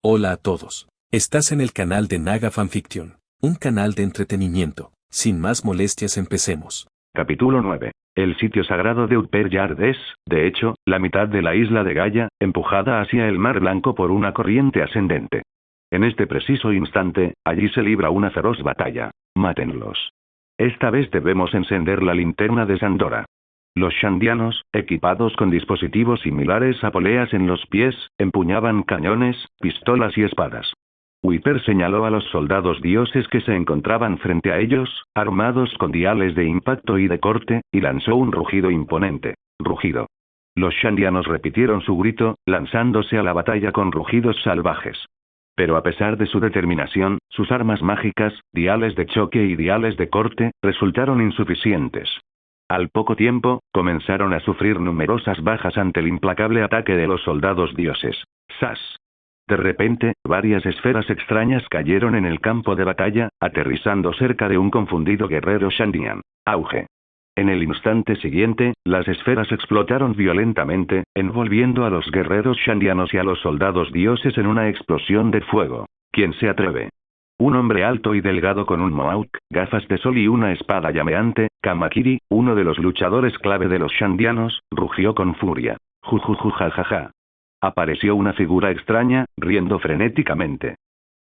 Hola a todos. Estás en el canal de Naga Fanfiction, un canal de entretenimiento. Sin más molestias, empecemos. Capítulo 9. El sitio sagrado de Utper-Yard es, de hecho, la mitad de la isla de Gaia, empujada hacia el mar Blanco por una corriente ascendente. En este preciso instante, allí se libra una feroz batalla. Mátenlos. Esta vez debemos encender la linterna de Sandora. Los shandianos, equipados con dispositivos similares a poleas en los pies, empuñaban cañones, pistolas y espadas. Wiper señaló a los soldados dioses que se encontraban frente a ellos, armados con diales de impacto y de corte, y lanzó un rugido imponente. Rugido. Los shandianos repitieron su grito, lanzándose a la batalla con rugidos salvajes. Pero a pesar de su determinación, sus armas mágicas, diales de choque y diales de corte, resultaron insuficientes. Al poco tiempo, comenzaron a sufrir numerosas bajas ante el implacable ataque de los soldados dioses. ¡Sas! De repente, varias esferas extrañas cayeron en el campo de batalla, aterrizando cerca de un confundido guerrero shandian. ¡Auge! En el instante siguiente, las esferas explotaron violentamente, envolviendo a los guerreros shandianos y a los soldados dioses en una explosión de fuego. ¿Quién se atreve? Un hombre alto y delgado con un mohawk, gafas de sol y una espada llameante, Kamakiri, uno de los luchadores clave de los shandianos, rugió con furia. Jujujujajaja. Apareció una figura extraña, riendo frenéticamente.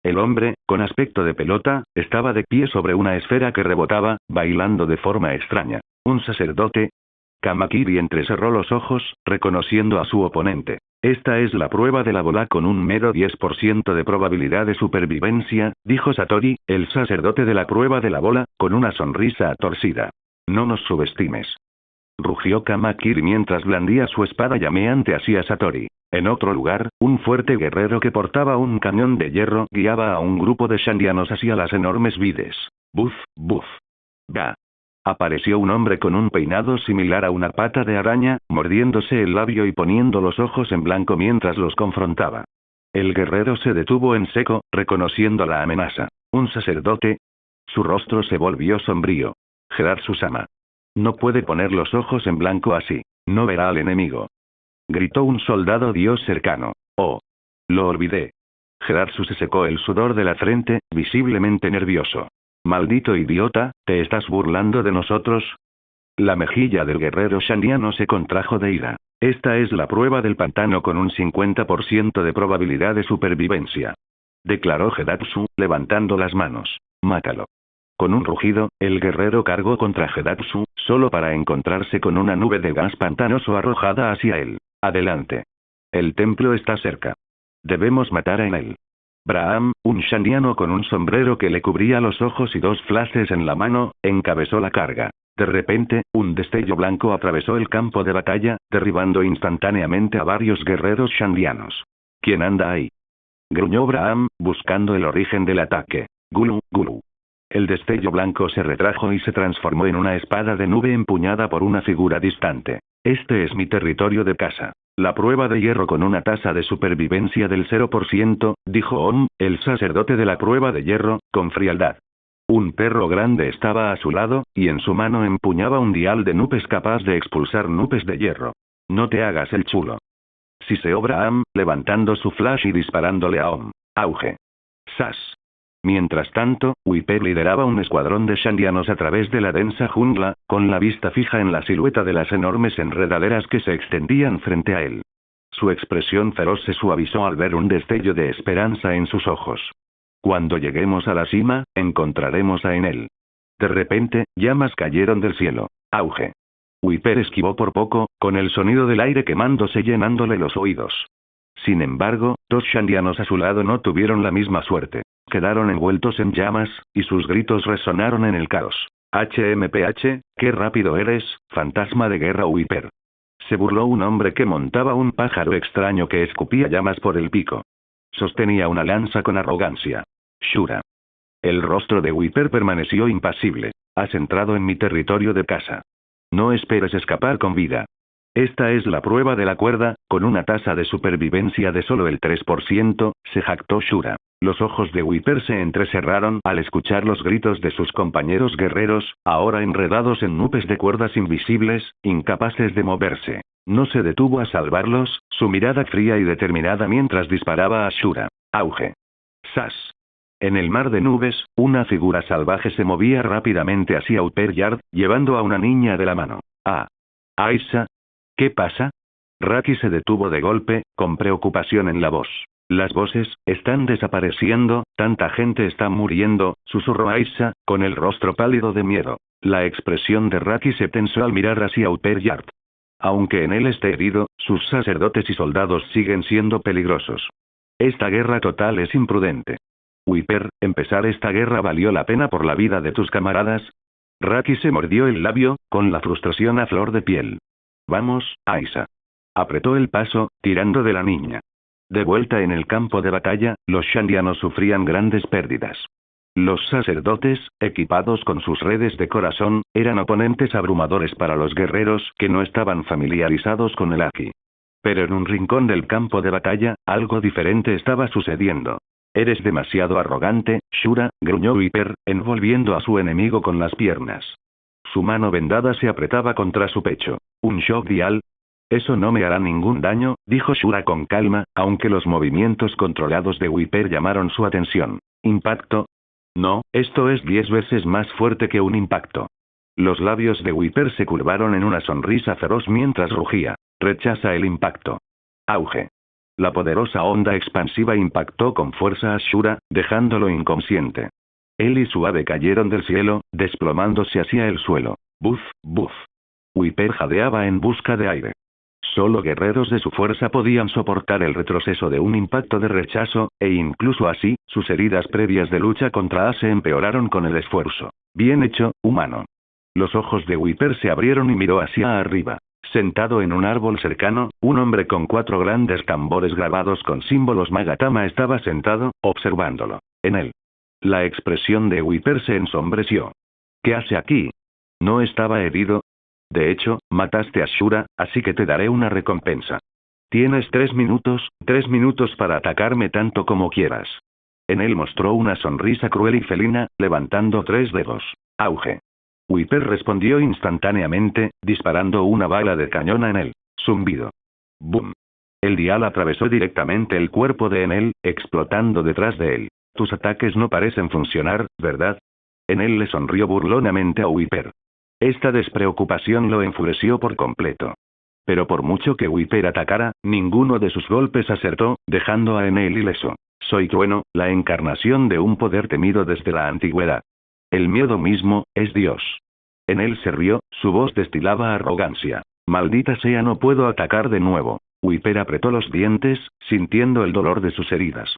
El hombre, con aspecto de pelota, estaba de pie sobre una esfera que rebotaba, bailando de forma extraña. ¿Un sacerdote? Kamakiri entrecerró los ojos, reconociendo a su oponente. Esta es la prueba de la bola con un mero 10% de probabilidad de supervivencia, dijo Satori, el sacerdote de la prueba de la bola, con una sonrisa torcida. No nos subestimes. Rugió Kamakiri mientras blandía su espada llameante hacia Satori. En otro lugar, un fuerte guerrero que portaba un cañón de hierro guiaba a un grupo de shandianos hacia las enormes vides. Buf, buf. Ga. Apareció un hombre con un peinado similar a una pata de araña, mordiéndose el labio y poniendo los ojos en blanco mientras los confrontaba. El guerrero se detuvo en seco, reconociendo la amenaza. ¿Un sacerdote? Su rostro se volvió sombrío. Gerard Susama. No puede poner los ojos en blanco así. No verá al enemigo. Gritó un soldado dios cercano. Oh. Lo olvidé. Gerard se secó el sudor de la frente, visiblemente nervioso. Maldito idiota, ¿te estás burlando de nosotros? La mejilla del guerrero shandiano se contrajo de ira. Esta es la prueba del pantano con un 50% de probabilidad de supervivencia. Declaró Gedatsu, levantando las manos. Mátalo. Con un rugido, el guerrero cargó contra Gedatsu, solo para encontrarse con una nube de gas pantanoso arrojada hacia él. Adelante. El templo está cerca. Debemos matar a él. Braham, un shandiano con un sombrero que le cubría los ojos y dos flashes en la mano, encabezó la carga. De repente, un destello blanco atravesó el campo de batalla, derribando instantáneamente a varios guerreros shandianos. ¿Quién anda ahí? Gruñó Braham, buscando el origen del ataque. Gulu, gulu. El destello blanco se retrajo y se transformó en una espada de nube empuñada por una figura distante. Este es mi territorio de casa. La prueba de hierro con una tasa de supervivencia del 0%, dijo Om, el sacerdote de la prueba de hierro, con frialdad. Un perro grande estaba a su lado, y en su mano empuñaba un dial de nubes capaz de expulsar nubes de hierro. No te hagas el chulo. Siseó Braham, levantando su flash y disparándole a Om. Auge. Sas. Mientras tanto, Wiper lideraba un escuadrón de shandianos a través de la densa jungla, con la vista fija en la silueta de las enormes enredaderas que se extendían frente a él. Su expresión feroz se suavizó al ver un destello de esperanza en sus ojos. Cuando lleguemos a la cima, encontraremos a Enel. De repente, llamas cayeron del cielo. Auge. Wiper esquivó por poco, con el sonido del aire quemándose llenándole los oídos. Sin embargo, dos shandianos a su lado no tuvieron la misma suerte. Quedaron envueltos en llamas, y sus gritos resonaron en el caos. HMPH, qué rápido eres, fantasma de guerra Wiper. Se burló un hombre que montaba un pájaro extraño que escupía llamas por el pico. Sostenía una lanza con arrogancia. Shura. El rostro de Wiper permaneció impasible. Has entrado en mi territorio de casa. No esperes escapar con vida. Esta es la prueba de la cuerda, con una tasa de supervivencia de solo el 3%, se jactó Shura. Los ojos de Wiper se entrecerraron al escuchar los gritos de sus compañeros guerreros, ahora enredados en nubes de cuerdas invisibles, incapaces de moverse. No se detuvo a salvarlos, su mirada fría y determinada mientras disparaba a Shura. Auge. ¡Sas! En el mar de nubes, una figura salvaje se movía rápidamente hacia Upper Yard, llevando a una niña de la mano. ¡Ah! ¡Aisha! ¿Qué pasa? Raki se detuvo de golpe, con preocupación en la voz. Las voces están desapareciendo, tanta gente está muriendo, susurró Aisha, con el rostro pálido de miedo. La expresión de Raki se tensó al mirar hacia Upper Yard. Aunque en él esté herido, sus sacerdotes y soldados siguen siendo peligrosos. Esta guerra total es imprudente. Wiper, empezar esta guerra valió la pena por la vida de tus camaradas. Raki se mordió el labio, con la frustración a flor de piel. Vamos, Aisha. Apretó el paso, tirando de la niña. De vuelta en el campo de batalla, los shandianos sufrían grandes pérdidas. Los sacerdotes, equipados con sus redes de corazón, eran oponentes abrumadores para los guerreros que no estaban familiarizados con el Aki. Pero en un rincón del campo de batalla, algo diferente estaba sucediendo. Eres demasiado arrogante, Shura, gruñó Wiper, envolviendo a su enemigo con las piernas. Su mano vendada se apretaba contra su pecho. ¿Un shock dial? Eso no me hará ningún daño, dijo Shura con calma, aunque los movimientos controlados de Wiper llamaron su atención. ¿Impacto? No, esto es 10 veces más fuerte que un impacto. Los labios de Wiper se curvaron en una sonrisa feroz mientras rugía. Rechaza el impacto. Auge. La poderosa onda expansiva impactó con fuerza a Shura, dejándolo inconsciente. Él y su ave cayeron del cielo, desplomándose hacia el suelo. Buf, buf. Wiper jadeaba en busca de aire. Solo guerreros de su fuerza podían soportar el retroceso de un impacto de rechazo, e incluso así, sus heridas previas de lucha contra A se empeoraron con el esfuerzo. Bien hecho, humano. Los ojos de Wiper se abrieron y miró hacia arriba. Sentado en un árbol cercano, un hombre con 4 grandes tambores grabados con símbolos Magatama estaba sentado, observándolo. En él. La expresión de Wiper se ensombreció. ¿Qué hace aquí? ¿No estaba herido? De hecho, mataste a Shura, así que te daré una recompensa. Tienes 3 minutos para atacarme tanto como quieras. En él mostró una sonrisa cruel y felina, levantando 3 dedos. Auge. Wiper respondió instantáneamente, disparando una bala de cañón en él. Zumbido. Boom. El dial atravesó directamente el cuerpo de Enel, explotando detrás de él. Tus ataques no parecen funcionar, ¿verdad? Enel le sonrió burlonamente a Wiper. Esta despreocupación lo enfureció por completo. Pero por mucho que Wiper atacara, ninguno de sus golpes acertó, dejando a Enel ileso. Soy Trueno, la encarnación de un poder temido desde la antigüedad. El miedo mismo, es Dios. Enel se rió, su voz destilaba arrogancia. Maldita sea, no puedo atacar de nuevo. Wiper apretó los dientes, sintiendo el dolor de sus heridas.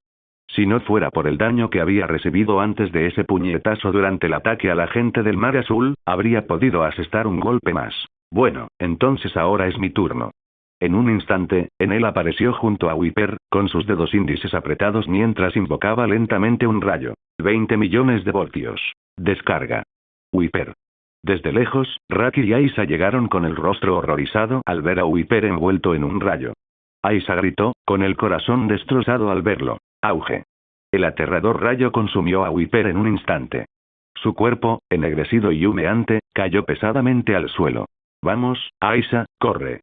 Si no fuera por el daño que había recibido antes de ese puñetazo durante el ataque a la gente del Mar Azul, habría podido asestar un golpe más. Bueno, entonces ahora es mi turno. En un instante, Enel apareció junto a Wiper, con sus dedos índices apretados mientras invocaba lentamente un rayo. 20 millones de voltios. Descarga. Wiper. Desde lejos, Raki y Aisha llegaron con el rostro horrorizado al ver a Wiper envuelto en un rayo. Aisha gritó, con el corazón destrozado al verlo. Auge. El aterrador rayo consumió a Wiper en un instante. Su cuerpo, ennegrecido y humeante, cayó pesadamente al suelo. Vamos, Aisha, corre.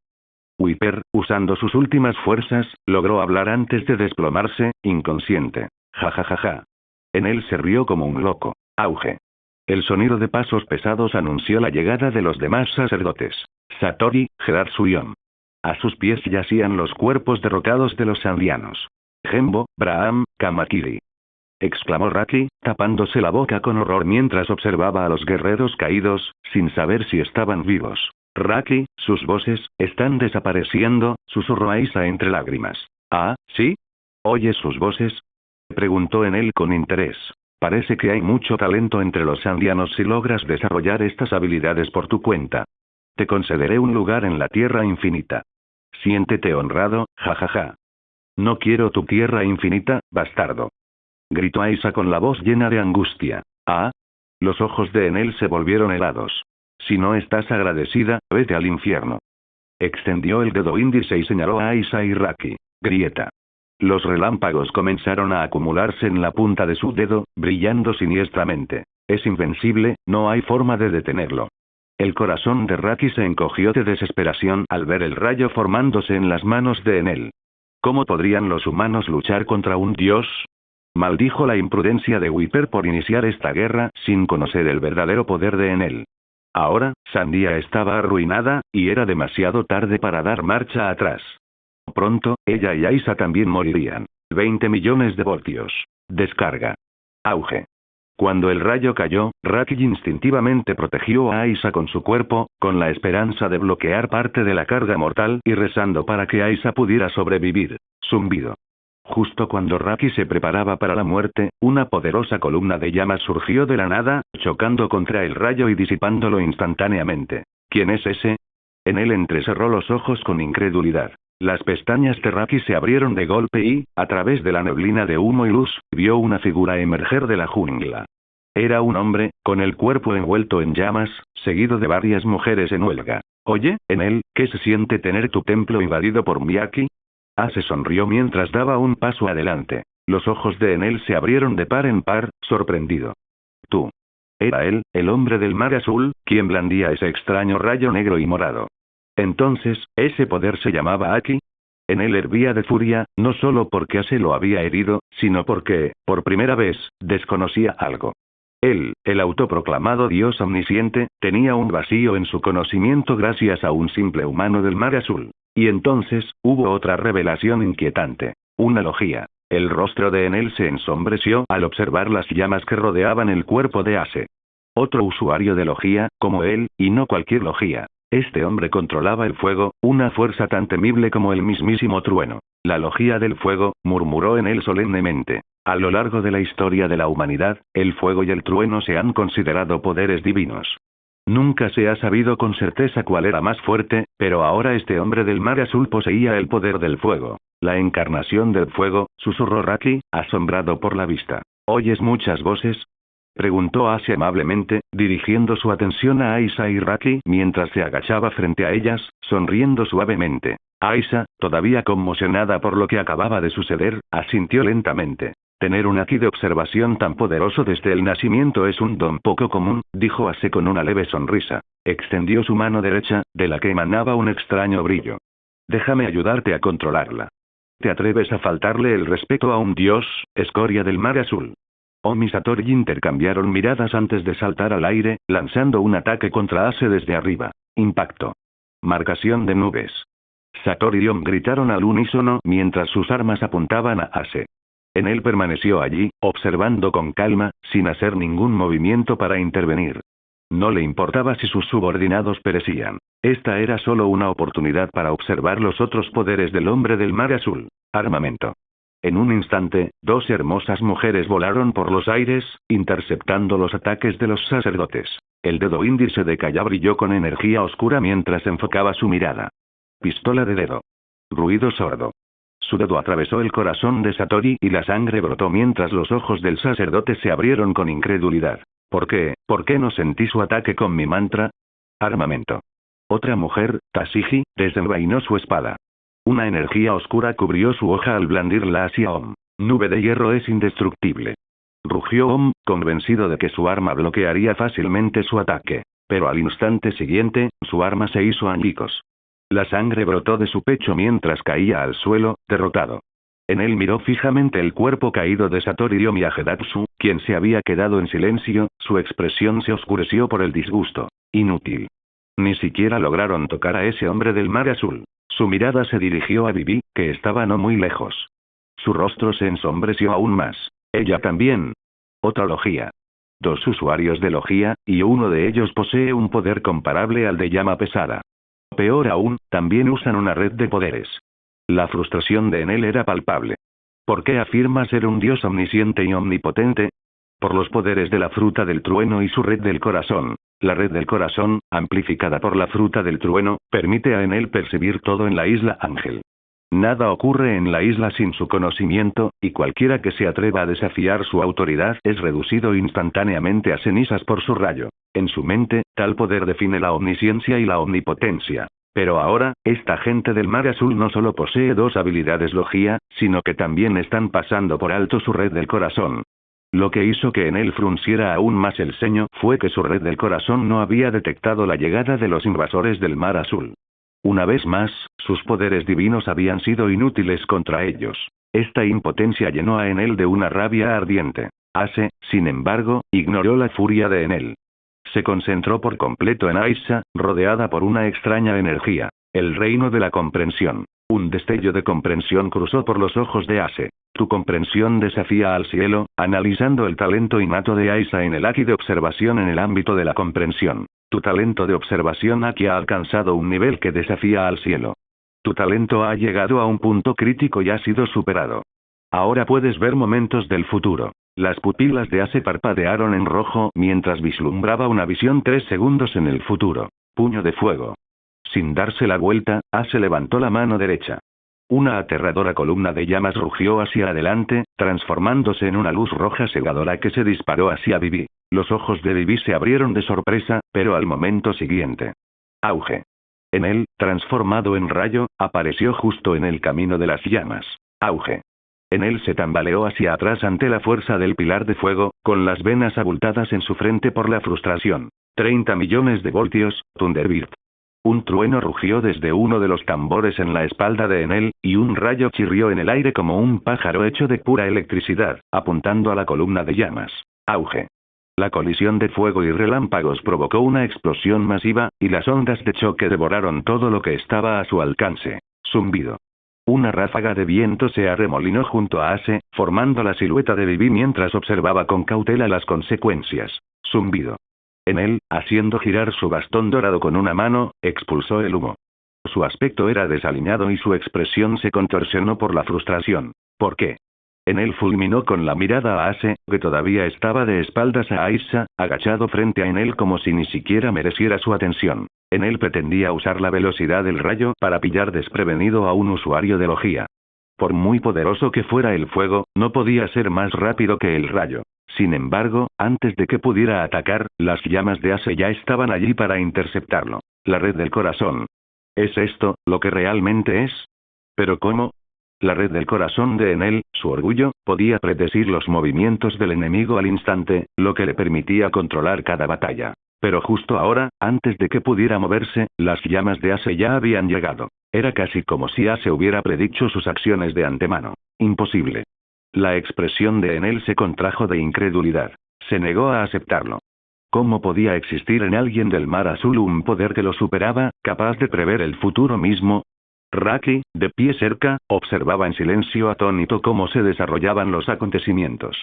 Wiper, usando sus últimas fuerzas, logró hablar antes de desplomarse, inconsciente. Ja ja ja ja. Enel se rió como un loco. Auge. El sonido de pasos pesados anunció la llegada de los demás sacerdotes. Satori, Gerard Suyon. A sus pies yacían los cuerpos derrotados de los sandianos. Gembo, Braham, Kamakiri. Exclamó Raki, tapándose la boca con horror mientras observaba a los guerreros caídos, sin saber si estaban vivos. Raki, sus voces, están desapareciendo, susurró Aisha entre lágrimas. ¿Ah, sí? ¿Oyes sus voces? Preguntó Enel con interés. Parece que hay mucho talento entre los sandianos si logras desarrollar estas habilidades por tu cuenta. Te concederé un lugar en la Tierra Infinita. Siéntete honrado, jajaja. No quiero tu Tierra Infinita, bastardo. Gritó Aisha con la voz llena de angustia. Ah. Los ojos de Enel se volvieron helados. Si no estás agradecida, vete al infierno. Extendió el dedo índice y señaló a Aisha y Raki. Grieta. Los relámpagos comenzaron a acumularse en la punta de su dedo, brillando siniestramente. Es invencible, no hay forma de detenerlo. El corazón de Raki se encogió de desesperación al ver el rayo formándose en las manos de Enel. ¿Cómo podrían los humanos luchar contra un dios? Maldijo la imprudencia de Whisper por iniciar esta guerra sin conocer el verdadero poder de Enel. Ahora, Sandia estaba arruinada, y era demasiado tarde para dar marcha atrás. Pronto, ella y Aisa también morirían. 20 millones de voltios. Descarga. Auge. Cuando el rayo cayó, Raki instintivamente protegió a Aisa con su cuerpo, con la esperanza de bloquear parte de la carga mortal y rezando para que Aisa pudiera sobrevivir. Zumbido. Justo cuando Raki se preparaba para la muerte, una poderosa columna de llamas surgió de la nada, chocando contra el rayo y disipándolo instantáneamente. ¿Quién es ese? Enel entrecerró los ojos con incredulidad. Las pestañas de Raki se abrieron de golpe y, a través de la neblina de humo y luz, vio una figura emerger de la jungla. Era un hombre, con el cuerpo envuelto en llamas, seguido de varias mujeres en huelga. Oye, Enel, ¿qué se siente tener tu templo invadido por Miyaki? Se sonrió mientras daba un paso adelante. Los ojos de Enel se abrieron de par en par, sorprendido. Tú. Era él, el hombre del mar azul, quien blandía ese extraño rayo negro y morado. Entonces, ¿ese poder se llamaba Aki? Enel hervía de furia, no solo porque Ase lo había herido, sino porque, por primera vez, desconocía algo. Él, el autoproclamado dios omnisciente, tenía un vacío en su conocimiento gracias a un simple humano del mar azul. Y entonces, hubo otra revelación inquietante. Una logía. El rostro de Enel se ensombreció al observar las llamas que rodeaban el cuerpo de Ase. Otro usuario de logía, como él, y no cualquier logía. Este hombre controlaba el fuego, una fuerza tan temible como el mismísimo trueno. La logía del fuego, murmuró Enel solemnemente. A lo largo de la historia de la humanidad, el fuego y el trueno se han considerado poderes divinos. Nunca se ha sabido con certeza cuál era más fuerte, pero ahora este hombre del mar azul poseía el poder del fuego. La encarnación del fuego, susurró Raki, asombrado por la vista. ¿Oyes muchas voces? Preguntó Ase amablemente, dirigiendo su atención a Aisa y Raki mientras se agachaba frente a ellas, sonriendo suavemente. Aisa, todavía conmocionada por lo que acababa de suceder, asintió lentamente. Tener un Aki de observación tan poderoso desde el nacimiento es un don poco común, dijo Ase con una leve sonrisa. Extendió su mano derecha, de la que emanaba un extraño brillo. Déjame ayudarte a controlarla. ¿Te atreves a faltarle el respeto a un dios, escoria del mar azul? Om y Satori intercambiaron miradas antes de saltar al aire, lanzando un ataque contra Ase desde arriba. Impacto. Marcación de nubes. Satori y Om gritaron al unísono mientras sus armas apuntaban a Ase. Enel permaneció allí, observando con calma, sin hacer ningún movimiento para intervenir. No le importaba si sus subordinados perecían. Esta era solo una oportunidad para observar los otros poderes del hombre del mar azul. Armamento. En un instante, dos hermosas mujeres volaron por los aires, interceptando los ataques de los sacerdotes. El dedo índice de Kaya brilló con energía oscura mientras enfocaba su mirada. Pistola de dedo. Ruido sordo. Su dedo atravesó el corazón de Satori y la sangre brotó mientras los ojos del sacerdote se abrieron con incredulidad. ¿Por qué? ¿Por qué no sentí su ataque con mi mantra? Armamento. Otra mujer, Tashigi, desenvainó su espada. Una energía oscura cubrió su hoja al blandirla hacia Om. Nube de hierro es indestructible. Rugió Om, convencido de que su arma bloquearía fácilmente su ataque. Pero al instante siguiente, su arma se hizo añicos. La sangre brotó de su pecho mientras caía al suelo, derrotado. Enel miró fijamente el cuerpo caído de Satori y Agedatsu, quien se había quedado en silencio, su expresión se oscureció por el disgusto. Inútil. Ni siquiera lograron tocar a ese hombre del mar azul. Su mirada se dirigió a Vivi, que estaba no muy lejos. Su rostro se ensombreció aún más. Ella también. Otra logía. Dos usuarios de logía, y uno de ellos posee un poder comparable al de llama pesada. Peor aún, también usan una red de poderes. La frustración de Enel era palpable. ¿Por qué afirma ser un dios omnisciente y omnipotente? Por los poderes de la fruta del trueno y su red del corazón. La red del corazón, amplificada por la fruta del trueno, permite a Enel percibir todo en la isla Ángel. Nada ocurre en la isla sin su conocimiento, y cualquiera que se atreva a desafiar su autoridad es reducido instantáneamente a cenizas por su rayo. En su mente, tal poder define la omnisciencia y la omnipotencia. Pero ahora, esta gente del mar azul no solo posee dos habilidades logía, sino que también están pasando por alto su red del corazón. Lo que hizo que Enel frunciera aún más el ceño fue que su red del corazón no había detectado la llegada de los invasores del Mar Azul. Una vez más, sus poderes divinos habían sido inútiles contra ellos. Esta impotencia llenó a Enel de una rabia ardiente. Ace, sin embargo, ignoró la furia de Enel. Se concentró por completo en Aisha, rodeada por una extraña energía. El reino de la comprensión. Un destello de comprensión cruzó por los ojos de Ace. Tu comprensión desafía al cielo, analizando el talento innato de Aisha en el Aki de observación en el ámbito de la comprensión. Tu talento de observación Aki ha alcanzado un nivel que desafía al cielo. Tu talento ha llegado a un punto crítico y ha sido superado. Ahora puedes ver momentos del futuro. Las pupilas de Ace parpadearon en rojo mientras vislumbraba una visión 3 segundos en el futuro. Puño de fuego. Sin darse la vuelta, Ace levantó la mano derecha. Una aterradora columna de llamas rugió hacia adelante, transformándose en una luz roja cegadora que se disparó hacia Vivi. Los ojos de Vivi se abrieron de sorpresa, pero al momento siguiente. Auge. Enel, transformado en rayo, apareció justo en el camino de las llamas. Auge. Enel se tambaleó hacia atrás ante la fuerza del pilar de fuego, con las venas abultadas en su frente por la frustración. 30 millones de voltios, Thunderbird. Un trueno rugió desde uno de los tambores en la espalda de Enel, y un rayo chirrió en el aire como un pájaro hecho de pura electricidad, apuntando a la columna de llamas. Auge. La colisión de fuego y relámpagos provocó una explosión masiva, y las ondas de choque devoraron todo lo que estaba a su alcance. Zumbido. Una ráfaga de viento se arremolinó junto a Ace, formando la silueta de Vivi mientras observaba con cautela las consecuencias. Zumbido. Enel, haciendo girar su bastón dorado con una mano, expulsó el humo. Su aspecto era desaliñado y su expresión se contorsionó por la frustración. ¿Por qué? Enel fulminó con la mirada a Ace, que todavía estaba de espaldas a Aisha, agachado frente a Enel como si ni siquiera mereciera su atención. Enel pretendía usar la velocidad del rayo para pillar desprevenido a un usuario de Logia. Por muy poderoso que fuera el fuego, no podía ser más rápido que el rayo. Sin embargo, antes de que pudiera atacar, las llamas de Ace ya estaban allí para interceptarlo. La red del corazón. ¿Es esto lo que realmente es? ¿Pero cómo? La red del corazón de Enel, su orgullo, podía predecir los movimientos del enemigo al instante, lo que le permitía controlar cada batalla. Pero justo ahora, antes de que pudiera moverse, las llamas de Ace ya habían llegado. Era casi como si Ace hubiera predicho sus acciones de antemano. Imposible. La expresión de Enel se contrajo de incredulidad. Se negó a aceptarlo. ¿Cómo podía existir en alguien del Mar Azul un poder que lo superaba, capaz de prever el futuro mismo? Raki, de pie cerca, observaba en silencio atónito cómo se desarrollaban los acontecimientos.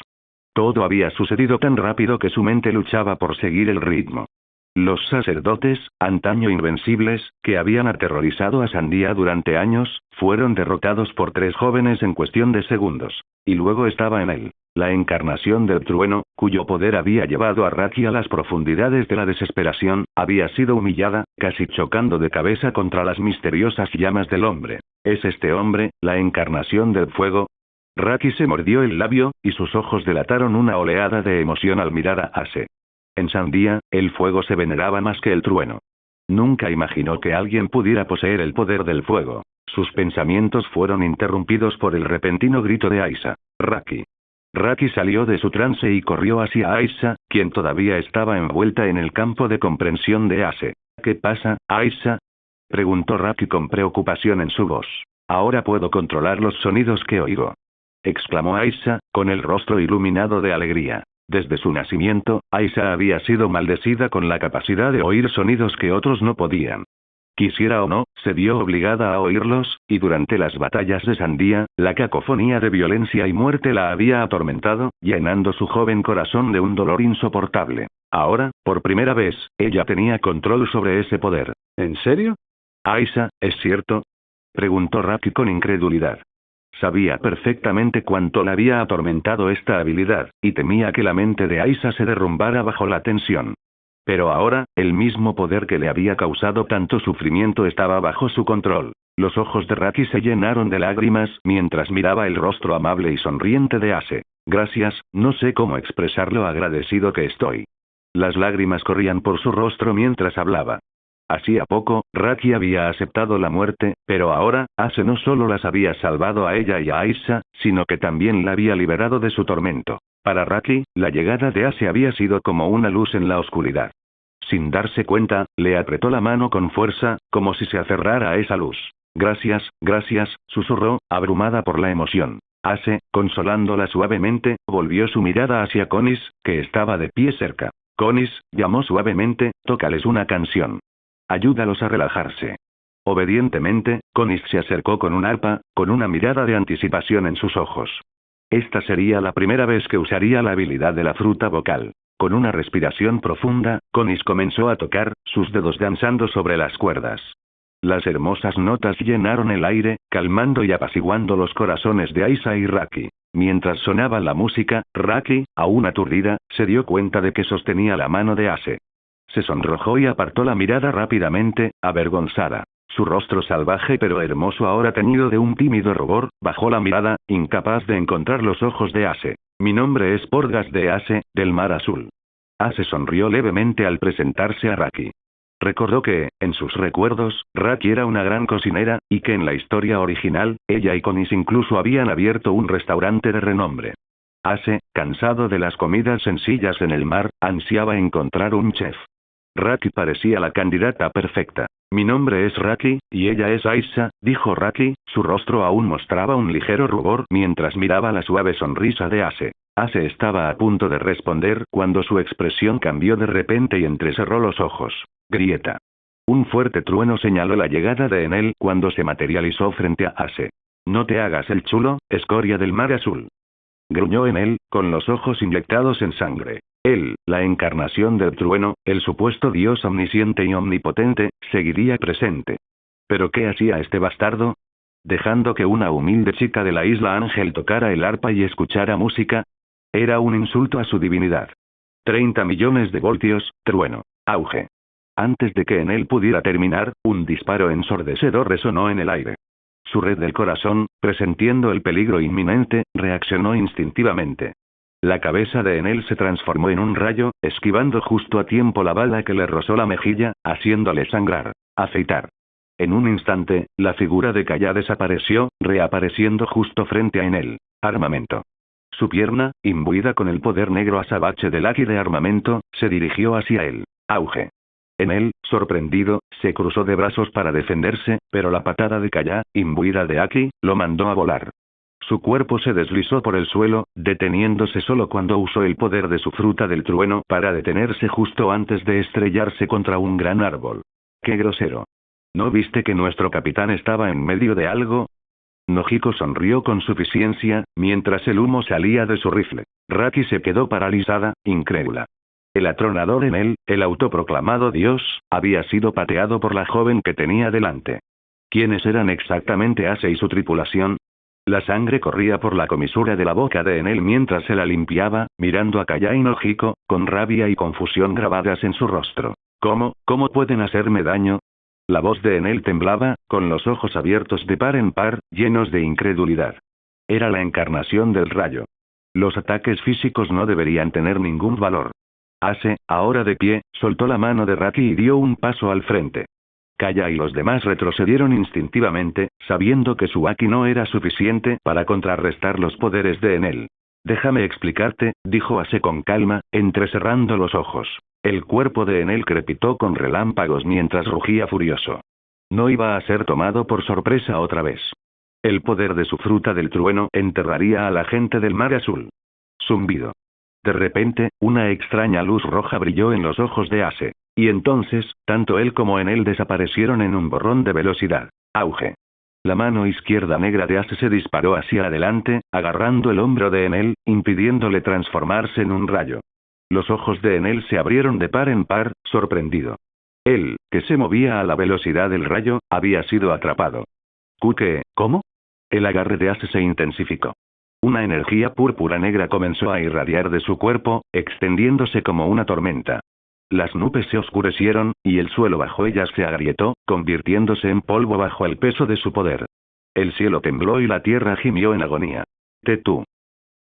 Todo había sucedido tan rápido que su mente luchaba por seguir el ritmo. Los sacerdotes, antaño invencibles, que habían aterrorizado a Sandia durante años, fueron derrotados por 3 jóvenes en cuestión de segundos. Y luego estaba Enel, la encarnación del trueno, cuyo poder había llevado a Raki a las profundidades de la desesperación, había sido humillada, casi chocando de cabeza contra las misteriosas llamas del hombre. ¿Es este hombre, la encarnación del fuego? Raki se mordió el labio, y sus ojos delataron una oleada de emoción al mirar a Ace. En Sandia, el fuego se veneraba más que el trueno. Nunca imaginó que alguien pudiera poseer el poder del fuego. Sus pensamientos fueron interrumpidos por el repentino grito de Aisha. Raki. Raki salió de su trance y corrió hacia Aisha, quien todavía estaba envuelta en el campo de comprensión de Ace. ¿Qué pasa, Aisha? Preguntó Raki con preocupación en su voz. Ahora puedo controlar los sonidos que oigo. Exclamó Aisha, con el rostro iluminado de alegría. Desde su nacimiento, Aisha había sido maldecida con la capacidad de oír sonidos que otros no podían. Quisiera o no, se vio obligada a oírlos, y durante las batallas de Sandia, la cacofonía de violencia y muerte la había atormentado, llenando su joven corazón de un dolor insoportable. Ahora, por primera vez, ella tenía control sobre ese poder. ¿En serio? Aisha, ¿es cierto? Preguntó Raki con incredulidad. Sabía perfectamente cuánto la había atormentado esta habilidad, y temía que la mente de Aisha se derrumbara bajo la tensión. Pero ahora, el mismo poder que le había causado tanto sufrimiento estaba bajo su control. Los ojos de Raki se llenaron de lágrimas mientras miraba el rostro amable y sonriente de Ace. Gracias, no sé cómo expresar lo agradecido que estoy. Las lágrimas corrían por su rostro mientras hablaba. Hacía poco, Raki había aceptado la muerte, pero ahora, Ase no solo las había salvado a ella y a Aisha, sino que también la había liberado de su tormento. Para Raki, la llegada de Ase había sido como una luz en la oscuridad. Sin darse cuenta, le apretó la mano con fuerza, como si se aferrara a esa luz. Gracias, susurró, abrumada por la emoción. Ase, consolándola suavemente, volvió su mirada hacia Konis, que estaba de pie cerca. Konis, llamó suavemente, tócales una canción. Ayúdalos a relajarse. Obedientemente, Konis se acercó con un arpa, con una mirada de anticipación en sus ojos. Esta sería la primera vez que usaría la habilidad de la fruta vocal. Con una respiración profunda, Konis comenzó a tocar, sus dedos danzando sobre las cuerdas. Las hermosas notas llenaron el aire, calmando y apaciguando los corazones de Aisha y Raki. Mientras sonaba la música, Raki, aún aturdida, se dio cuenta de que sostenía la mano de Ase. Se sonrojó y apartó la mirada rápidamente, avergonzada. Su rostro salvaje pero hermoso ahora teñido de un tímido rubor, bajó la mirada, incapaz de encontrar los ojos de Ase. Mi nombre es Porgas de Ase, del Mar Azul. Ase sonrió levemente al presentarse a Raki. Recordó que, en sus recuerdos, Raki era una gran cocinera, y que en la historia original, ella y Konis incluso habían abierto un restaurante de renombre. Ase, cansado de las comidas sencillas en el mar, ansiaba encontrar un chef. Raki parecía la candidata perfecta. Mi nombre es Raki, y ella es Aisha, dijo Raki, su rostro aún mostraba un ligero rubor mientras miraba la suave sonrisa de Ase. Ase estaba a punto de responder cuando su expresión cambió de repente y entrecerró los ojos. Grieta. Un fuerte trueno señaló la llegada de Enel cuando se materializó frente a Ase. No te hagas el chulo, escoria del Mar Azul. Gruñó Enel, con los ojos inyectados en sangre. Él, la encarnación del trueno, el supuesto dios omnisciente y omnipotente, seguiría presente. ¿Pero qué hacía este bastardo? Dejando que una humilde chica de la isla Ángel tocara el arpa y escuchara música. Era un insulto a su divinidad. 30 millones de voltios, trueno. Auge. Antes de que Enel pudiera terminar, un disparo ensordecedor resonó en el aire. Su red del corazón, presintiendo el peligro inminente, reaccionó instintivamente. La cabeza de Enel se transformó en un rayo, esquivando justo a tiempo la bala que le rozó la mejilla, haciéndole sangrar, aceitar. En un instante, la figura de Kaya desapareció, reapareciendo justo frente a Enel. Armamento. Su pierna, imbuida con el poder negro azabache del Aki de armamento, se dirigió hacia él. Auge. Enel, sorprendido, se cruzó de brazos para defenderse, pero la patada de Kaya, imbuida de Aki, lo mandó a volar. Su cuerpo se deslizó por el suelo, deteniéndose solo cuando usó el poder de su fruta del trueno para detenerse justo antes de estrellarse contra un gran árbol. ¡Qué grosero! ¿No viste que nuestro capitán estaba en medio de algo? Nojiko sonrió con suficiencia, mientras el humo salía de su rifle. Raki se quedó paralizada, incrédula. El atronador Enel, el autoproclamado dios, había sido pateado por la joven que tenía delante. ¿Quiénes eran exactamente Ase y su tripulación? La sangre corría por la comisura de la boca de Enel mientras se la limpiaba, mirando a Kaya y Nojiko, con rabia y confusión grabadas en su rostro. ¿Cómo pueden hacerme daño? La voz de Enel temblaba, con los ojos abiertos de par en par, llenos de incredulidad. Era la encarnación del rayo. Los ataques físicos no deberían tener ningún valor. Ase, ahora de pie, soltó la mano de Raki y dio un paso al frente. Kaya y los demás retrocedieron instintivamente, sabiendo que su Aki no era suficiente para contrarrestar los poderes de Enel. Déjame explicarte, dijo Ase con calma, entrecerrando los ojos. El cuerpo de Enel crepitó con relámpagos mientras rugía furioso. No iba a ser tomado por sorpresa otra vez. El poder de su fruta del trueno enterraría a la gente del Mar Azul. Zumbido. De repente, una extraña luz roja brilló en los ojos de Ase. Y entonces, tanto él como Enel desaparecieron en un borrón de velocidad. Auge. La mano izquierda negra de Ase se disparó hacia adelante, agarrando el hombro de Enel, impidiéndole transformarse en un rayo. Los ojos de Enel se abrieron de par en par, sorprendido. Él, que se movía a la velocidad del rayo, había sido atrapado. ¿Cómo? El agarre de Ase se intensificó. Una energía púrpura negra comenzó a irradiar de su cuerpo, extendiéndose como una tormenta. Las nubes se oscurecieron, y el suelo bajo ellas se agrietó, convirtiéndose en polvo bajo el peso de su poder. El cielo tembló y la tierra gimió en agonía. Tú.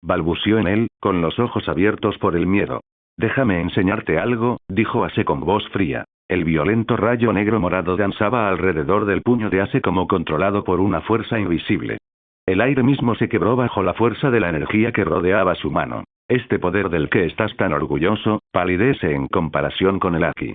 Balbució Enel, con los ojos abiertos por el miedo. Déjame enseñarte algo, dijo Ace con voz fría. El violento rayo negro morado danzaba alrededor del puño de Ace como controlado por una fuerza invisible. El aire mismo se quebró bajo la fuerza de la energía que rodeaba su mano. Este poder del que estás tan orgulloso, palidece en comparación con el Aki.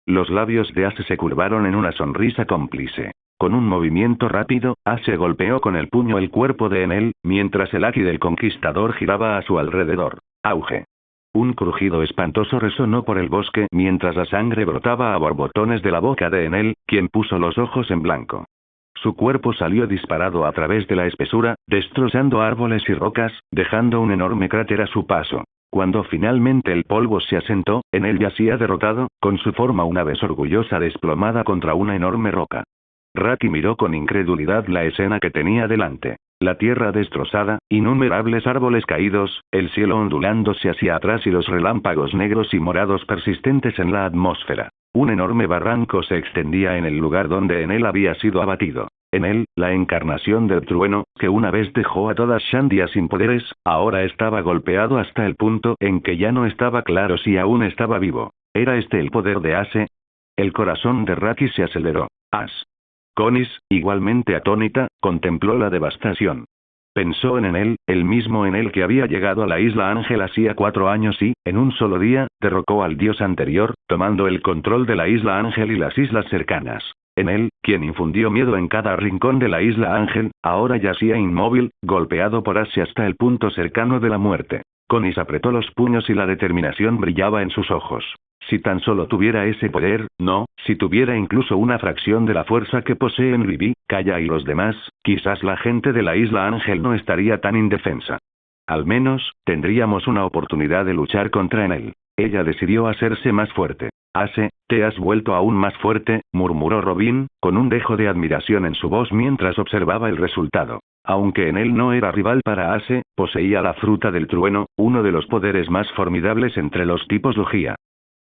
Los labios de Ace se curvaron en una sonrisa cómplice. Con un movimiento rápido, Ace golpeó con el puño el cuerpo de Enel, mientras el Aki del conquistador giraba a su alrededor. Auge. Un crujido espantoso resonó por el bosque mientras la sangre brotaba a borbotones de la boca de Enel, quien puso los ojos en blanco. Su cuerpo salió disparado a través de la espesura, destrozando árboles y rocas, dejando un enorme cráter a su paso. Cuando finalmente el polvo se asentó, Enel yacía derrotado, con su forma una vez orgullosa desplomada contra una enorme roca. Raki miró con incredulidad la escena que tenía delante. La tierra destrozada, innumerables árboles caídos, el cielo ondulándose hacia atrás y los relámpagos negros y morados persistentes en la atmósfera. Un enorme barranco se extendía en el lugar donde Enel había sido abatido. Enel, la encarnación del trueno, que una vez dejó a todas Shandia sin poderes, ahora estaba golpeado hasta el punto en que ya no estaba claro si aún estaba vivo. ¿Era este el poder de Ace? El corazón de Raki se aceleró. Conis, igualmente atónita, contempló la devastación. Pensó en Enel, el mismo Enel que había llegado a la isla Ángel hacía 4 años y, en un solo día, derrocó al dios anterior, tomando el control de la isla Ángel y las islas cercanas. Enel, quien infundió miedo en cada rincón de la isla Ángel, ahora yacía inmóvil, golpeado por Ace hasta el punto cercano de la muerte. Conis apretó los puños y la determinación brillaba en sus ojos. Si tan solo tuviera ese poder, no, si tuviera incluso una fracción de la fuerza que poseen Vivi, Kaya y los demás, quizás la gente de la isla Ángel no estaría tan indefensa. Al menos, tendríamos una oportunidad de luchar contra Enel. Ella decidió hacerse más fuerte. Ace, te has vuelto aún más fuerte, murmuró Robin, con un dejo de admiración en su voz mientras observaba el resultado. Aunque Enel no era rival para Ace, poseía la fruta del trueno, uno de los poderes más formidables entre los tipos Logia.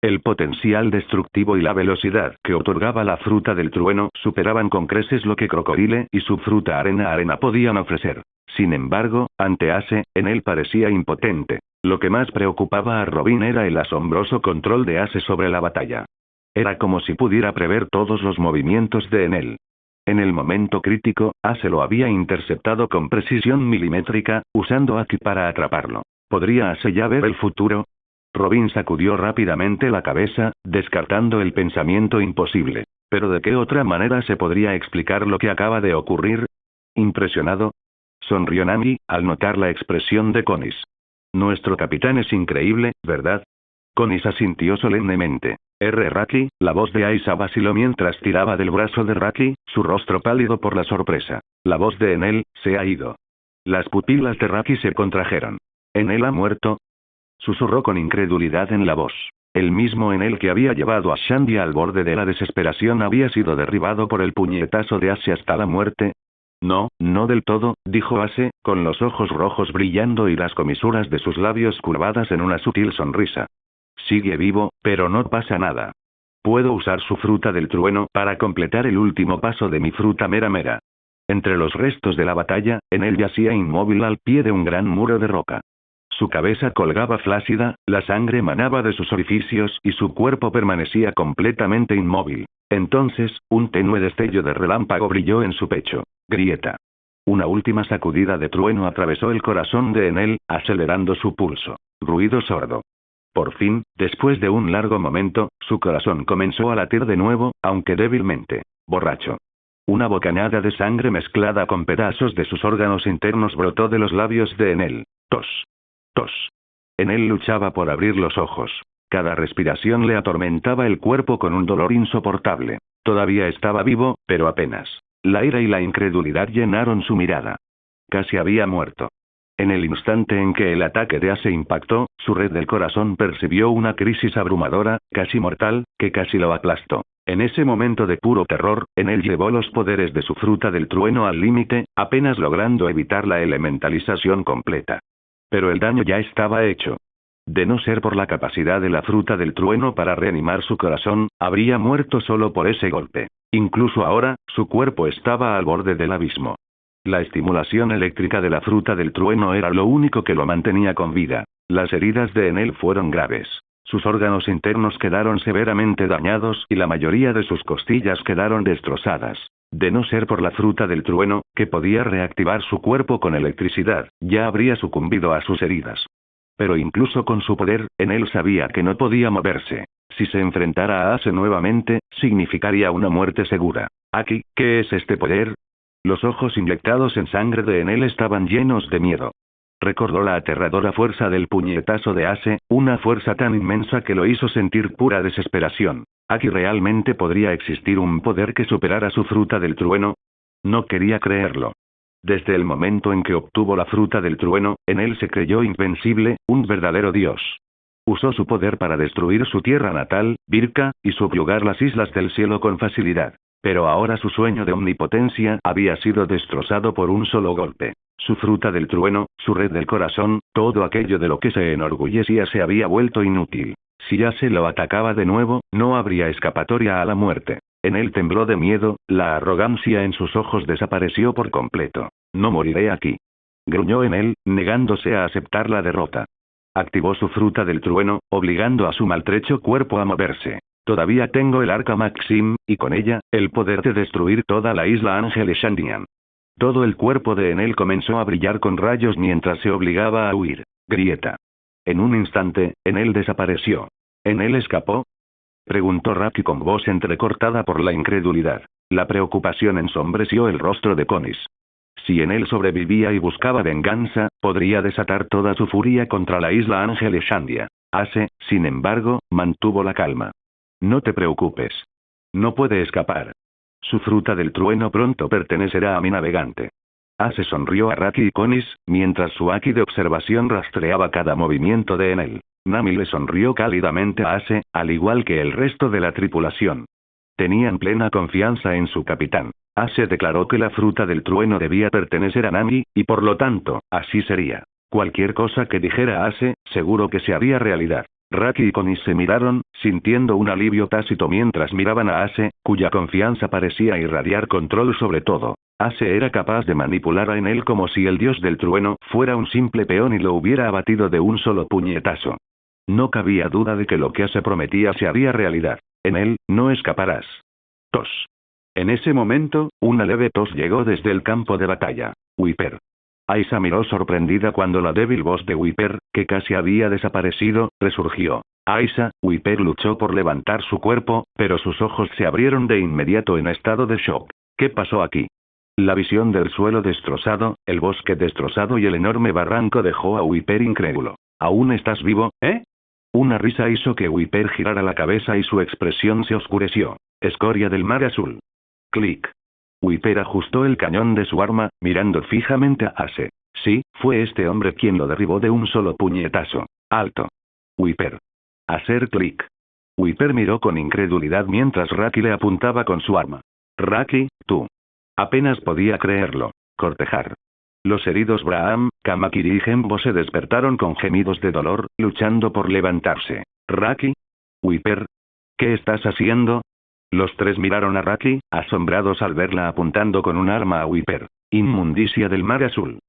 El potencial destructivo y la velocidad que otorgaba la fruta del trueno superaban con creces lo que Crocodile y su fruta arena podían ofrecer. Sin embargo, ante Ace, Enel parecía impotente. Lo que más preocupaba a Robin era el asombroso control de Ace sobre la batalla. Era como si pudiera prever todos los movimientos de Enel. En el momento crítico, Ace lo había interceptado con precisión milimétrica, usando Aki para atraparlo. ¿Podría Ace ya ver el futuro? Robin sacudió rápidamente la cabeza, descartando el pensamiento imposible. ¿Pero de qué otra manera se podría explicar lo que acaba de ocurrir? ¿Impresionado? Sonrió Nami, al notar la expresión de Conis. Nuestro capitán es increíble, ¿verdad? Conis asintió solemnemente. Raki, la voz de Aisa vaciló mientras tiraba del brazo de Raki, su rostro pálido por la sorpresa. La voz de Enel, se ha ido. Las pupilas de Raki se contrajeron. ¿Enel ha muerto? Susurró con incredulidad en la voz. El mismo Enel que había llevado a Shandia al borde de la desesperación había sido derribado por el puñetazo de Ace hasta la muerte. No, no del todo, dijo Ace, con los ojos rojos brillando y las comisuras de sus labios curvadas en una sutil sonrisa. Sigue vivo, pero no pasa nada. Puedo usar su fruta del trueno para completar el último paso de mi fruta mera. Entre los restos de la batalla, Enel yacía inmóvil al pie de un gran muro de roca. Su cabeza colgaba flácida, la sangre manaba de sus orificios y su cuerpo permanecía completamente inmóvil. Entonces, un tenue destello de relámpago brilló en su pecho. Grieta. Una última sacudida de trueno atravesó el corazón de Enel, acelerando su pulso. Ruido sordo. Por fin, después de un largo momento, su corazón comenzó a latir de nuevo, aunque débilmente. Borracho. Una bocanada de sangre mezclada con pedazos de sus órganos internos brotó de los labios de Enel. Tos. Enel luchaba por abrir los ojos. Cada respiración le atormentaba el cuerpo con un dolor insoportable. Todavía estaba vivo, pero apenas. La ira y la incredulidad llenaron su mirada. Casi había muerto. En el instante en que el ataque de Ace impactó, su red del corazón percibió una crisis abrumadora, casi mortal, que casi lo aplastó. En ese momento de puro terror, Enel llevó los poderes de su fruta del trueno al límite, apenas logrando evitar la elementalización completa. Pero el daño ya estaba hecho. De no ser por la capacidad de la fruta del trueno para reanimar su corazón, habría muerto solo por ese golpe. Incluso ahora, su cuerpo estaba al borde del abismo. La estimulación eléctrica de la fruta del trueno era lo único que lo mantenía con vida. Las heridas de Enel fueron graves. Sus órganos internos quedaron severamente dañados y la mayoría de sus costillas quedaron destrozadas. De no ser por la fruta del trueno, que podía reactivar su cuerpo con electricidad, ya habría sucumbido a sus heridas. Pero incluso con su poder, él sabía que no podía moverse. Si se enfrentara a Ace nuevamente, significaría una muerte segura. Aki, ¿qué es este poder? Los ojos inyectados en sangre de Enel estaban llenos de miedo. Recordó la aterradora fuerza del puñetazo de Ace, una fuerza tan inmensa que lo hizo sentir pura desesperación. ¿Aquí realmente podría existir un poder que superara su fruta del trueno? No quería creerlo. Desde el momento en que obtuvo la fruta del trueno, Enel se creyó invencible, un verdadero dios. Usó su poder para destruir su tierra natal, Birka, y subyugar las islas del cielo con facilidad. Pero ahora su sueño de omnipotencia había sido destrozado por un solo golpe. Su fruta del trueno, su red del corazón, todo aquello de lo que se enorgullecía se había vuelto inútil. Si ya se lo atacaba de nuevo, no habría escapatoria a la muerte. Enel tembló de miedo, la arrogancia en sus ojos desapareció por completo. No moriré aquí. Gruñó Enel, negándose a aceptar la derrota. Activó su fruta del trueno, obligando a su maltrecho cuerpo a moverse. Todavía tengo el arca Maxim, y con ella, el poder de destruir toda la isla Ángel Shandian. Todo el cuerpo de Enel comenzó a brillar con rayos mientras se obligaba a huir. Grieta. En un instante, Enel desapareció. ¿Enel escapó? Preguntó Raki con voz entrecortada por la incredulidad. La preocupación ensombreció el rostro de Conis. Si Enel sobrevivía y buscaba venganza, podría desatar toda su furia contra la isla Ángel Shandia. Ace, sin embargo, mantuvo la calma. No te preocupes. No puede escapar. Su fruta del trueno pronto pertenecerá a mi navegante. Ace sonrió a Raki y Conis, mientras su Aki de observación rastreaba cada movimiento de Enel. Nami le sonrió cálidamente a Ace, al igual que el resto de la tripulación. Tenían plena confianza en su capitán. Ace declaró que la fruta del trueno debía pertenecer a Nami, y por lo tanto, así sería. Cualquier cosa que dijera Ace, seguro que se haría realidad. Raki y Conis se miraron, sintiendo un alivio tácito mientras miraban a Ace, cuya confianza parecía irradiar control sobre todo. Ace era capaz de manipular a Enel como si el dios del trueno fuera un simple peón y lo hubiera abatido de un solo puñetazo. No cabía duda de que lo que Ace prometía se haría realidad. Enel, no escaparás. Tos. En ese momento, una leve tos llegó desde el campo de batalla. Wiper. Aisa miró sorprendida cuando la débil voz de Wiper, que casi había desaparecido, resurgió. Aisa, Wiper luchó por levantar su cuerpo, pero sus ojos se abrieron de inmediato en estado de shock. ¿Qué pasó aquí? La visión del suelo destrozado, el bosque destrozado y el enorme barranco dejó a Wiper incrédulo. ¿Aún estás vivo, eh? Una risa hizo que Wiper girara la cabeza y su expresión se oscureció. Escoria del mar azul. Clic. Wiper ajustó el cañón de su arma, mirando fijamente a Ace. Sí, fue este hombre quien lo derribó de un solo puñetazo. Alto. Wiper. Hacer clic. Wiper miró con incredulidad mientras Raki le apuntaba con su arma. Raki, tú. Apenas podía creerlo. Cortejar. Los heridos Braham, Kamakiri y Gembo se despertaron con gemidos de dolor, luchando por levantarse. Raki. Wiper. ¿Qué estás haciendo? Los tres miraron a Raki, asombrados al verla apuntando con un arma a Wiper. Inmundicia del mar azul.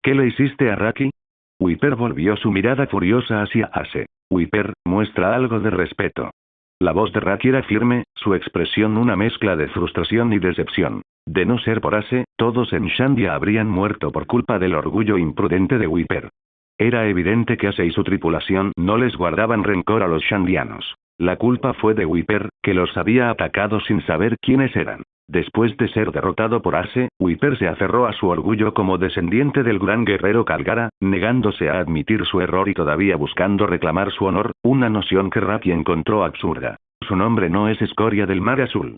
¿Qué le hiciste a Raki? Wiper volvió su mirada furiosa hacia Ace. Wiper, muestra algo de respeto. La voz de Raki era firme, su expresión una mezcla de frustración y decepción. De no ser por Ace, todos en Shandia habrían muerto por culpa del orgullo imprudente de Wiper. Era evidente que Ace y su tripulación no les guardaban rencor a los shandianos. La culpa fue de Wiper, que los había atacado sin saber quiénes eran. Después de ser derrotado por Ace, Wiper se aferró a su orgullo como descendiente del gran guerrero Kalgara, negándose a admitir su error y todavía buscando reclamar su honor, una noción que Raki encontró absurda. Su nombre no es Escoria del Mar Azul.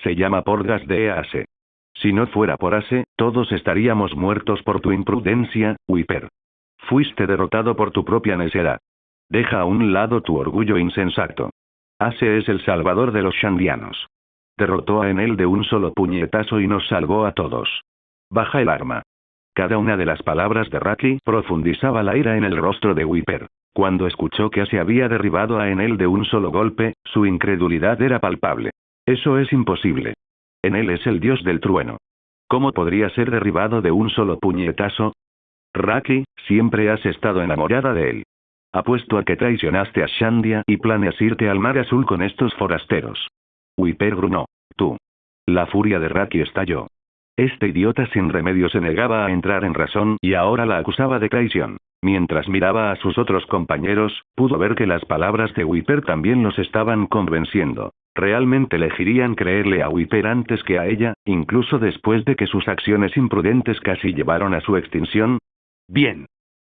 Se llama Porgas de Ace. Si no fuera por Ace, todos estaríamos muertos por tu imprudencia, Wiper. Fuiste derrotado por tu propia necedad. Deja a un lado tu orgullo insensato. Ace es el salvador de los shandianos. Derrotó a Enel de un solo puñetazo y nos salvó a todos. Baja el arma. Cada una de las palabras de Raki profundizaba la ira en el rostro de Wiper. Cuando escuchó que Ace había derribado a Enel de un solo golpe, su incredulidad era palpable. Eso es imposible. Enel es el dios del trueno. ¿Cómo podría ser derribado de un solo puñetazo? Raki, siempre has estado enamorada de él. Apuesto a que traicionaste a Shandia y planeas irte al mar azul con estos forasteros. Wiper gruñó. Tú. La furia de Raki estalló. Este idiota sin remedio se negaba a entrar en razón y ahora la acusaba de traición. Mientras miraba a sus otros compañeros, pudo ver que las palabras de Wiper también los estaban convenciendo. ¿Realmente elegirían creerle a Wiper antes que a ella, incluso después de que sus acciones imprudentes casi llevaron a su extinción? Bien.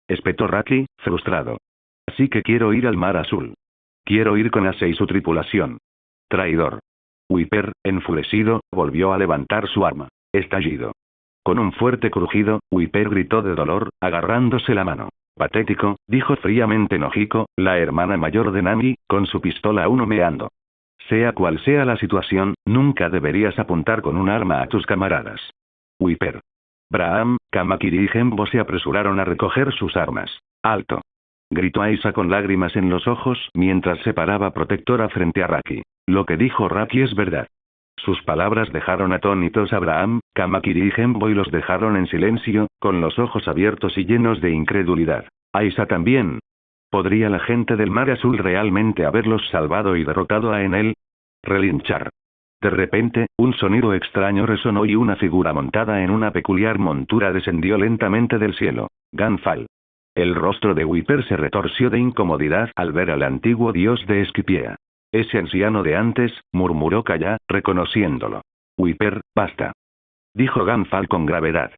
Espetó Raki, frustrado. Así que quiero ir al mar azul. Quiero ir con Ace y su tripulación. Traidor. Wiper, enfurecido, volvió a levantar su arma. Estallido. Con un fuerte crujido, Wiper gritó de dolor, agarrándose la mano. Patético, dijo fríamente Nojiko, la hermana mayor de Nami, con su pistola aún humeando. Sea cual sea la situación, nunca deberías apuntar con un arma a tus camaradas. Wiper. Braham, Kamakiri y Genbo se apresuraron a recoger sus armas. ¡Alto! Gritó Aisa con lágrimas en los ojos mientras se paraba protectora frente a Raki. Lo que dijo Raki es verdad. Sus palabras dejaron atónitos a Braham, Kamakiri y Genbo y los dejaron en silencio, con los ojos abiertos y llenos de incredulidad. Aisa también. ¿Podría la gente del Mar Azul realmente haberlos salvado y derrotado a Enel? Relinchar. De repente, un sonido extraño resonó y una figura montada en una peculiar montura descendió lentamente del cielo. Ganfal. El rostro de Wiper se retorció de incomodidad al ver al antiguo dios de Esquipiea. Ese anciano de antes, murmuró Kaya, reconociéndolo. Wiper, basta. Dijo Ganfal con gravedad.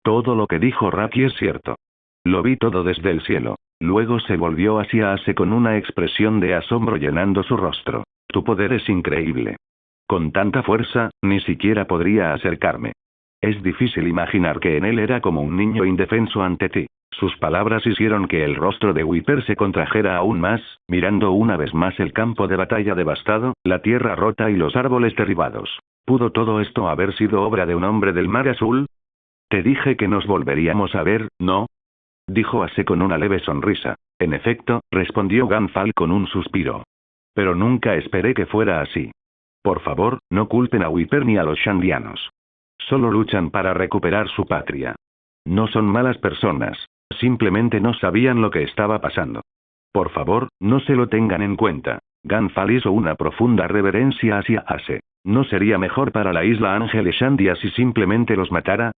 Todo lo que dijo Raki es cierto. Lo vi todo desde el cielo. Luego se volvió hacia Ace con una expresión de asombro llenando su rostro. Tu poder es increíble. Con tanta fuerza, ni siquiera podría acercarme. Es difícil imaginar que en él era como un niño indefenso ante ti. Sus palabras hicieron que el rostro de Wiper se contrajera aún más, mirando una vez más el campo de batalla devastado, la tierra rota y los árboles derribados. ¿Pudo todo esto haber sido obra de un hombre del Mar Azul? Te dije que nos volveríamos a ver, ¿no? Dijo Ace con una leve sonrisa. En efecto, respondió Ganfal con un suspiro. Pero nunca esperé que fuera así. Por favor, no culpen a Wiper ni a los Shandianos. Solo luchan para recuperar su patria. No son malas personas. Simplemente no sabían lo que estaba pasando. Por favor, no se lo tengan en cuenta. Ganfal hizo una profunda reverencia hacia Ace. ¿No sería mejor para la isla Ángel Shandia si simplemente los matara?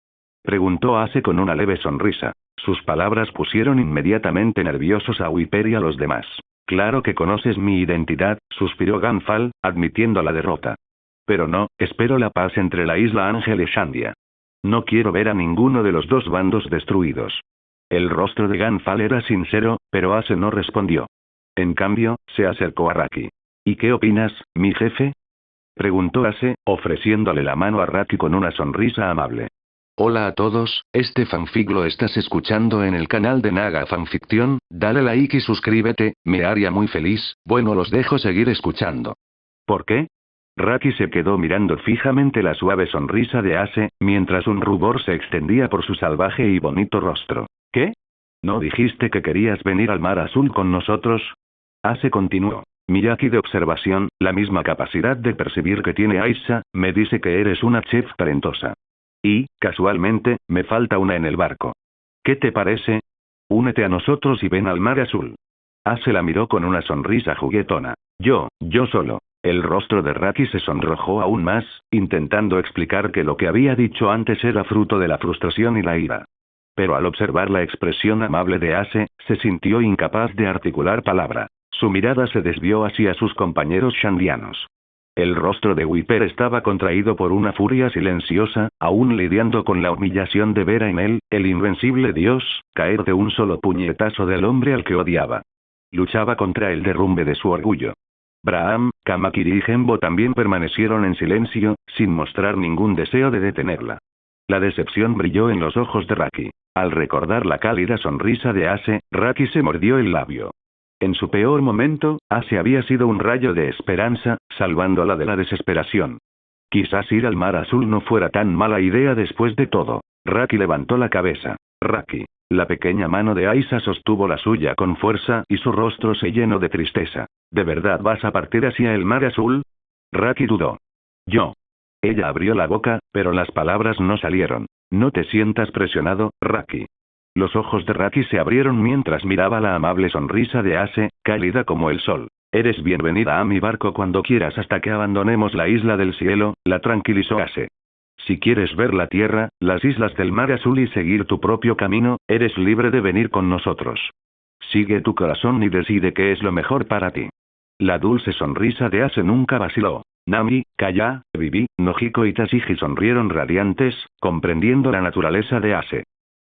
Preguntó Ace con una leve sonrisa. Sus palabras pusieron inmediatamente nerviosos a Wiper y a los demás. Claro que conoces mi identidad, suspiró Ganfal, admitiendo la derrota. Pero no, espero la paz entre la isla Ángel y Shandia. No quiero ver a ninguno de los dos bandos destruidos. El rostro de Ganfal era sincero, pero Ace no respondió. En cambio, se acercó a Raki. ¿Y qué opinas, mi jefe? Preguntó Ace, ofreciéndole la mano a Raki con una sonrisa amable. Hola a todos, este fanfic lo estás escuchando en el canal de Naga Fanfiction, dale like y suscríbete, me haría muy feliz, bueno los dejo seguir escuchando. ¿Por qué? Raki se quedó mirando fijamente la suave sonrisa de Ace, mientras un rubor se extendía por su salvaje y bonito rostro. ¿Qué? ¿No dijiste que querías venir al Mar Azul con nosotros? Ace continuó. Miyaki de observación, la misma capacidad de percibir que tiene Aisa, me dice que eres una chef talentosa. Y, casualmente, me falta una en el barco. ¿Qué te parece? Únete a nosotros y ven al Mar Azul. Ace la miró con una sonrisa juguetona. Yo solo. El rostro de Raki se sonrojó aún más, intentando explicar que lo que había dicho antes era fruto de la frustración y la ira. Pero al observar la expresión amable de Ace, se sintió incapaz de articular palabra. Su mirada se desvió hacia sus compañeros shandianos. El rostro de Wiper estaba contraído por una furia silenciosa, aún lidiando con la humillación de ver en él, el invencible dios, caer de un solo puñetazo del hombre al que odiaba. Luchaba contra el derrumbe de su orgullo. Braham, Kamakiri y Genbo también permanecieron en silencio, sin mostrar ningún deseo de detenerla. La decepción brilló en los ojos de Raki. Al recordar la cálida sonrisa de Ace, Raki se mordió el labio. En su peor momento, Ace había sido un rayo de esperanza, salvándola de la desesperación. Quizás ir al Mar Azul no fuera tan mala idea después de todo. Raki levantó la cabeza. Raki. La pequeña mano de Aisa sostuvo la suya con fuerza y su rostro se llenó de tristeza. ¿De verdad vas a partir hacia el Mar Azul? Raki dudó. Yo. Ella abrió la boca, pero las palabras no salieron. No te sientas presionado, Raki. Los ojos de Raki se abrieron mientras miraba la amable sonrisa de Ase, cálida como el sol. Eres bienvenida a mi barco cuando quieras hasta que abandonemos la isla del cielo, la tranquilizó Ase. Si quieres ver la tierra, las islas del mar azul y seguir tu propio camino, eres libre de venir con nosotros. Sigue tu corazón y decide qué es lo mejor para ti. La dulce sonrisa de Ase nunca vaciló. Nami, Kaya, Vivi, Nojiko y Tashigi sonrieron radiantes, comprendiendo la naturaleza de Ase.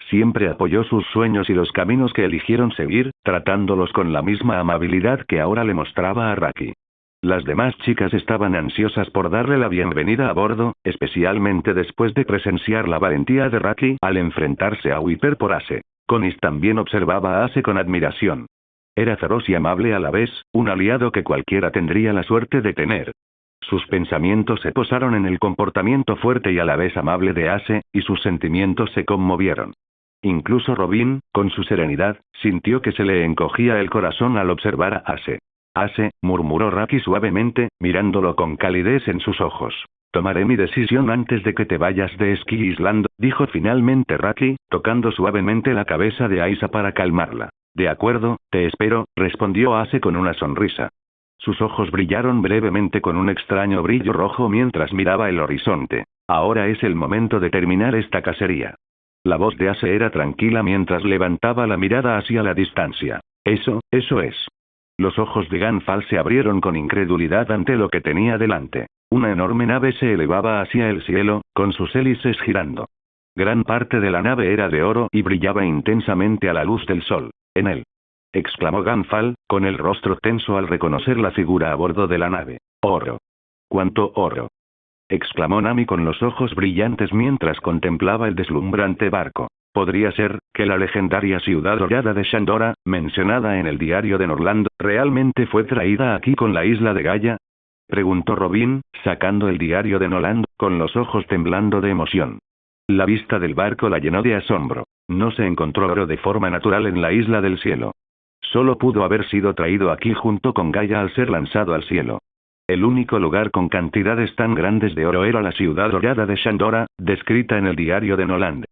Siempre apoyó sus sueños y los caminos que eligieron seguir, tratándolos con la misma amabilidad que ahora le mostraba a Raki. Las demás chicas estaban ansiosas por darle la bienvenida a bordo, especialmente después de presenciar la valentía de Raki al enfrentarse a Wiper por Ase. Konis también observaba a Ase con admiración. Era feroz y amable a la vez, un aliado que cualquiera tendría la suerte de tener. Sus pensamientos se posaron en el comportamiento fuerte y a la vez amable de Ase, y sus sentimientos se conmovieron. Incluso Robin, con su serenidad, sintió que se le encogía el corazón al observar a Ase. Ase, murmuró Raki suavemente, mirándolo con calidez en sus ojos. Tomaré mi decisión antes de que te vayas de Ski Island, dijo finalmente Raki, tocando suavemente la cabeza de Aisa para calmarla. De acuerdo, te espero, respondió Ase con una sonrisa. Sus ojos brillaron brevemente con un extraño brillo rojo mientras miraba el horizonte. Ahora es el momento de terminar esta cacería. La voz de Ase era tranquila mientras levantaba la mirada hacia la distancia. Eso es. Los ojos de Ganfal se abrieron con incredulidad ante lo que tenía delante. Una enorme nave se elevaba hacia el cielo, con sus hélices girando. Gran parte de la nave era de oro y brillaba intensamente a la luz del sol. En él, exclamó Ganfal, con el rostro tenso al reconocer la figura a bordo de la nave. ¡Oro! ¡Cuánto oro! Exclamó Nami con los ojos brillantes mientras contemplaba el deslumbrante barco. ¿Podría ser que la legendaria ciudad dorada de Shandora, mencionada en el diario de Norland, realmente fue traída aquí con la isla de Gaia? Preguntó Robin, sacando el diario de Norland, con los ojos temblando de emoción. La vista del barco la llenó de asombro. No se encontró oro de forma natural en la isla del cielo. Solo pudo haber sido traído aquí junto con Gaia al ser lanzado al cielo. El único lugar con cantidades tan grandes de oro era la ciudad dorada de Shandora, descrita en el diario de Noland.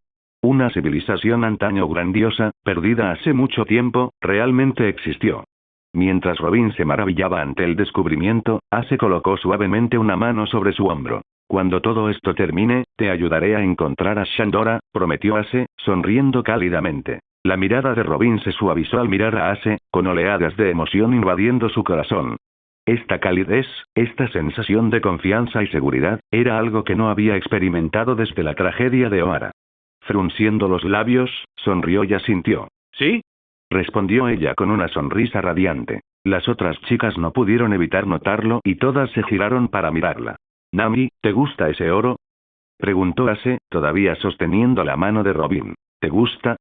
Una civilización antaño grandiosa, perdida hace mucho tiempo, realmente existió. Mientras Robin se maravillaba ante el descubrimiento, Ase colocó suavemente una mano sobre su hombro. Cuando todo esto termine, te ayudaré a encontrar a Shandora, prometió Ase, sonriendo cálidamente. La mirada de Robin se suavizó al mirar a Ase, con oleadas de emoción invadiendo su corazón. Esta calidez, esta sensación de confianza y seguridad, era algo que no había experimentado desde la tragedia de Ohara. Frunciendo los labios, sonrió y asintió. ¿Sí? Respondió ella con una sonrisa radiante. Las otras chicas no pudieron evitar notarlo y todas se giraron para mirarla. Nami, ¿te gusta ese oro? Preguntó Ase, todavía sosteniendo la mano de Robin. ¿Te gusta?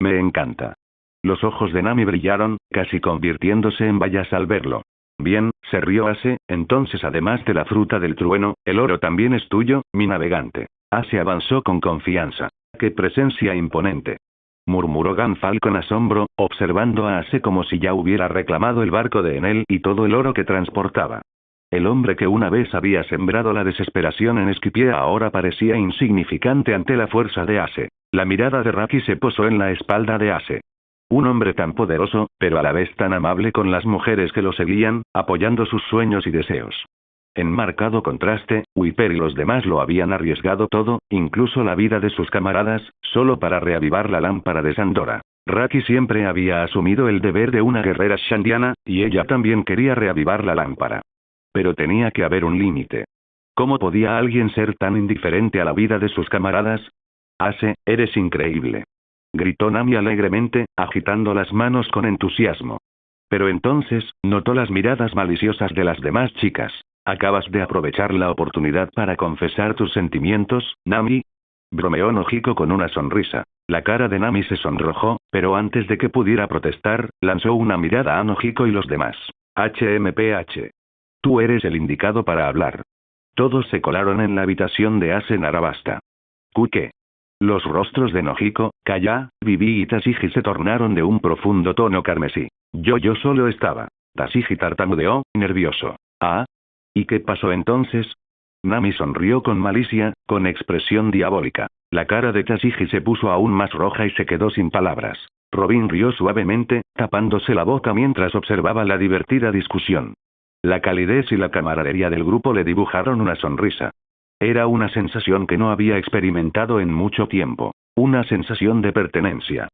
Me encanta. Los ojos de Nami brillaron, casi convirtiéndose en bayas al verlo. Bien, se rió Ase, entonces además de la fruta del trueno, el oro también es tuyo, mi navegante. Ase avanzó con confianza. ¡Qué presencia imponente! Murmuró Ganfal con asombro, observando a Ase como si ya hubiera reclamado el barco de Enel y todo el oro que transportaba. El hombre que una vez había sembrado la desesperación en Esquipia ahora parecía insignificante ante la fuerza de Ase. La mirada de Raki se posó en la espalda de Ase. Un hombre tan poderoso, pero a la vez tan amable con las mujeres que lo seguían, apoyando sus sueños y deseos. En marcado contraste, Wiper y los demás lo habían arriesgado todo, incluso la vida de sus camaradas, solo para reavivar la lámpara de Sandora. Raki siempre había asumido el deber de una guerrera shandiana, y ella también quería reavivar la lámpara. Pero tenía que haber un límite. ¿Cómo podía alguien ser tan indiferente a la vida de sus camaradas? Ase, eres increíble. Gritó Nami alegremente, agitando las manos con entusiasmo. Pero entonces, notó las miradas maliciosas de las demás chicas. ¿Acabas de aprovechar la oportunidad para confesar tus sentimientos, Nami? Bromeó Nojiko con una sonrisa. La cara de Nami se sonrojó, pero antes de que pudiera protestar, lanzó una mirada a Nojiko y los demás. HMPH. Tú eres el indicado para hablar. Todos se colaron en la habitación de Ase Narabasta. ¿Qué? Los rostros de Nojiko, Kaya, Vivi y Tashigi se tornaron de un profundo tono carmesí. Yo solo estaba. Tashigi tartamudeó, nervioso. ¿Ah? ¿Y qué pasó entonces? Nami sonrió con malicia, con expresión diabólica. La cara de Tashigi se puso aún más roja y se quedó sin palabras. Robin rió suavemente, tapándose la boca mientras observaba la divertida discusión. La calidez y la camaradería del grupo le dibujaron una sonrisa. Era una sensación que no había experimentado en mucho tiempo. Una sensación de pertenencia.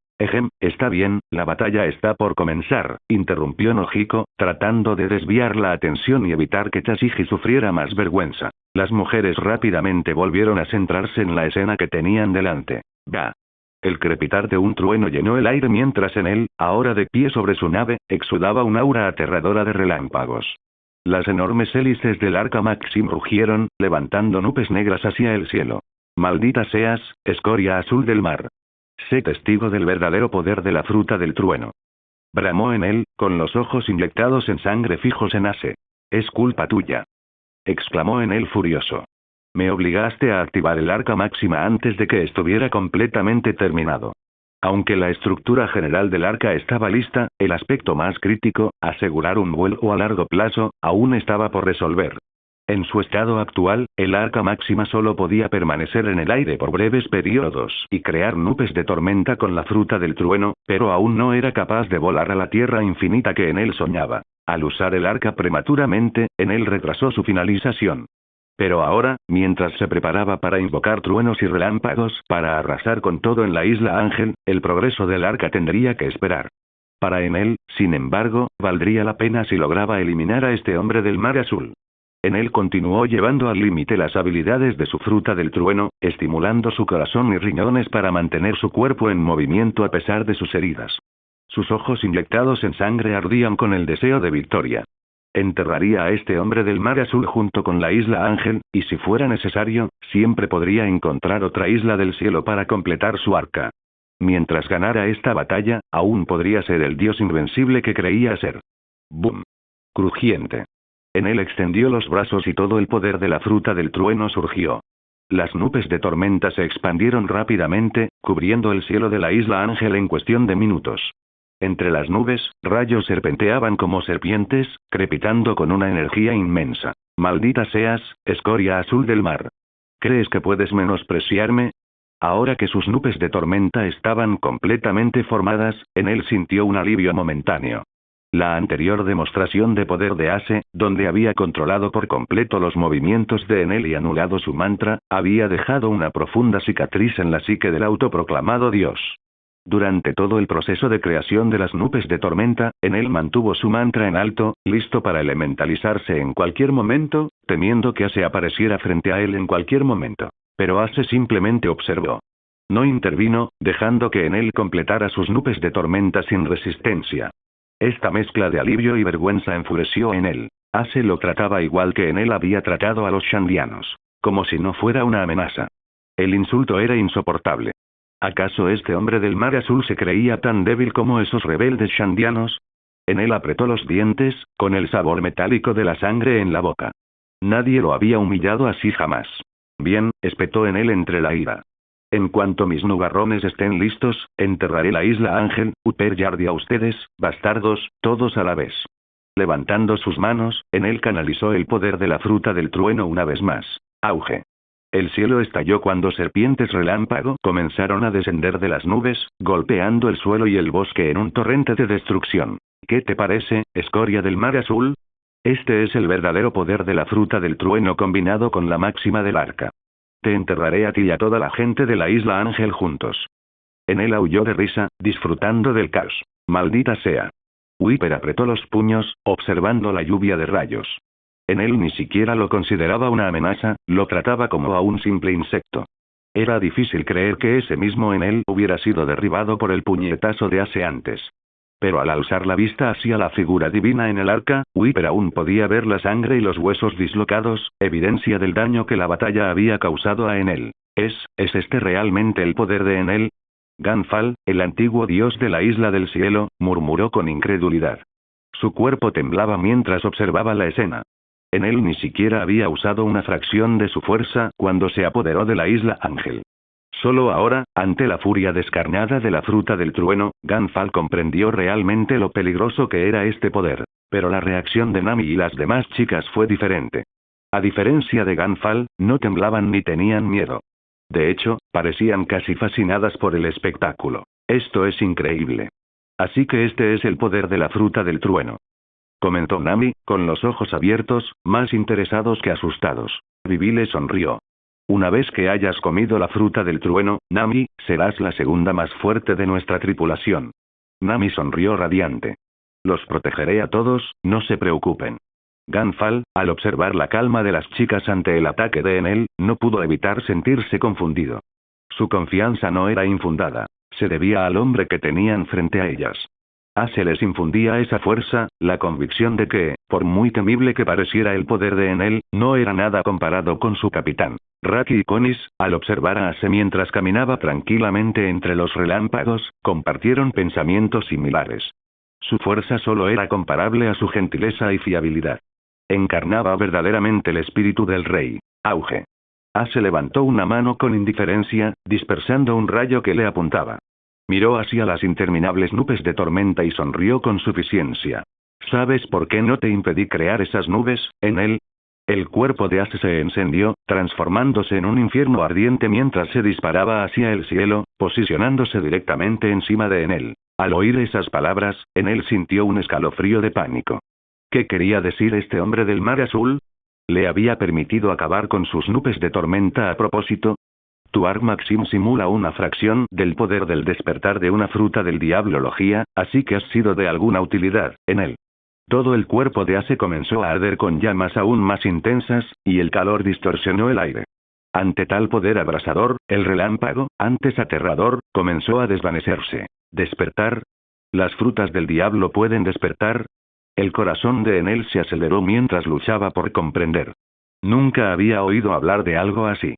Está bien, la batalla está por comenzar, interrumpió Nojiko, tratando de desviar la atención y evitar que Tashigi sufriera más vergüenza. Las mujeres rápidamente volvieron a centrarse en la escena que tenían delante. ¡Bah! El crepitar de un trueno llenó el aire mientras en él, ahora de pie sobre su nave, exudaba un aura aterradora de relámpagos. Las enormes hélices del Arca Maxim rugieron, levantando nubes negras hacia el cielo. Maldita seas, escoria azul del mar. Sé testigo del verdadero poder de la fruta del trueno. Bramó en él, con los ojos inyectados en sangre fijos en Ace. Es culpa tuya. Exclamó en él furioso. Me obligaste a activar el arca máxima antes de que estuviera completamente terminado. Aunque la estructura general del arca estaba lista, el aspecto más crítico, asegurar un vuelo a largo plazo, aún estaba por resolver. En su estado actual, el arca máxima solo podía permanecer en el aire por breves periodos y crear nubes de tormenta con la fruta del trueno, pero aún no era capaz de volar a la tierra infinita que en él soñaba. Al usar el arca prematuramente, en él retrasó su finalización. Pero ahora, mientras se preparaba para invocar truenos y relámpagos para arrasar con todo en la isla Ángel, el progreso del arca tendría que esperar. Para Enel, sin embargo, valdría la pena si lograba eliminar a este hombre del mar azul. Enel continuó llevando al límite las habilidades de su fruta del trueno, estimulando su corazón y riñones para mantener su cuerpo en movimiento a pesar de sus heridas. Sus ojos inyectados en sangre ardían con el deseo de victoria. Enterraría a este hombre del mar azul junto con la isla Ángel, y si fuera necesario, siempre podría encontrar otra isla del cielo para completar su arca. Mientras ganara esta batalla, aún podría ser el dios invencible que creía ser. ¡Bum! Crujiente. Enel extendió los brazos y todo el poder de la fruta del trueno surgió. Las nubes de tormenta se expandieron rápidamente, cubriendo el cielo de la isla Ángel en cuestión de minutos. Entre las nubes, rayos serpenteaban como serpientes, crepitando con una energía inmensa. Maldita seas, escoria azul del mar. ¿Crees que puedes menospreciarme? Ahora que sus nubes de tormenta estaban completamente formadas, Enel sintió un alivio momentáneo. La anterior demostración de poder de Ace, donde había controlado por completo los movimientos de Enel y anulado su mantra, había dejado una profunda cicatriz en la psique del autoproclamado dios. Durante todo el proceso de creación de las nubes de tormenta, Enel mantuvo su mantra en alto, listo para elementalizarse en cualquier momento, temiendo que Ace apareciera frente a él en cualquier momento. Pero Ace simplemente observó. No intervino, dejando que Enel completara sus nubes de tormenta sin resistencia. Esta mezcla de alivio y vergüenza enfureció a Enel. Ace lo trataba igual que Enel había tratado a los shandianos. Como si no fuera una amenaza. El insulto era insoportable. ¿Acaso este hombre del mar azul se creía tan débil como esos rebeldes shandianos? Enel apretó los dientes, con el sabor metálico de la sangre en la boca. Nadie lo había humillado así jamás. Bien, espetó Enel entre la ira. En cuanto mis nubarrones estén listos, enterraré la isla Ángel, Upper y a ustedes, bastardos, todos a la vez. Levantando sus manos, Enel canalizó el poder de la fruta del trueno una vez más. Auge. El cielo estalló cuando serpientes relámpago comenzaron a descender de las nubes, golpeando el suelo y el bosque en un torrente de destrucción. ¿Qué te parece, escoria del mar azul? Este es el verdadero poder de la fruta del trueno combinado con la máxima del arca. Te enterraré a ti y a toda la gente de la isla Ángel juntos. Enel aulló de risa, disfrutando del caos. Maldita sea. Whisper apretó los puños, observando la lluvia de rayos. Enel ni siquiera lo consideraba una amenaza, lo trataba como a un simple insecto. Era difícil creer que ese mismo Enel hubiera sido derribado por el puñetazo de Ace antes. Pero al alzar la vista hacia la figura divina en el arca, Whisper aún podía ver la sangre y los huesos dislocados, evidencia del daño que la batalla había causado a Enel. ¿Es este realmente el poder de Enel? Ganfal, el antiguo dios de la isla del cielo, murmuró con incredulidad. Su cuerpo temblaba mientras observaba la escena. Enel ni siquiera había usado una fracción de su fuerza cuando se apoderó de la isla Ángel. Solo ahora, ante la furia descarnada de la fruta del trueno, Ganfal comprendió realmente lo peligroso que era este poder. Pero la reacción de Nami y las demás chicas fue diferente. A diferencia de Ganfal, no temblaban ni tenían miedo. De hecho, parecían casi fascinadas por el espectáculo. Esto es increíble. Así que este es el poder de la fruta del trueno, comentó Nami, con los ojos abiertos, más interesados que asustados. Vivi le sonrió. Una vez que hayas comido la fruta del trueno, Nami, serás la segunda más fuerte de nuestra tripulación. Nami sonrió radiante. Los protegeré a todos, no se preocupen. Ganfal, al observar la calma de las chicas ante el ataque de Enel, no pudo evitar sentirse confundido. Su confianza no era infundada. Se debía al hombre que tenían frente a ellas. Se les infundía esa fuerza, la convicción de que, por muy temible que pareciera el poder de Enel, no era nada comparado con su capitán. Raki y Konis, al observar a Ace mientras caminaba tranquilamente entre los relámpagos, compartieron pensamientos similares. Su fuerza solo era comparable a su gentileza y fiabilidad. Encarnaba verdaderamente el espíritu del rey. Auge. Ace levantó una mano con indiferencia, dispersando un rayo que le apuntaba. Miró hacia las interminables nubes de tormenta y sonrió con suficiencia. ¿Sabes por qué no te impedí crear esas nubes, Enel? El cuerpo de Ace se encendió, transformándose en un infierno ardiente mientras se disparaba hacia el cielo, posicionándose directamente encima de Enel. Al oír esas palabras, Enel sintió un escalofrío de pánico. ¿Qué quería decir este hombre del mar azul? ¿Le había permitido acabar con sus nubes de tormenta a propósito? Tu Arc Maxim simula una fracción del poder del despertar de una fruta del diablología, así que has sido de alguna utilidad, Enel. Todo el cuerpo de Ace comenzó a arder con llamas aún más intensas, y el calor distorsionó el aire. Ante tal poder abrasador, el relámpago, antes aterrador, comenzó a desvanecerse. ¿Despertar? ¿Las frutas del diablo pueden despertar? El corazón de Enel se aceleró mientras luchaba por comprender. Nunca había oído hablar de algo así.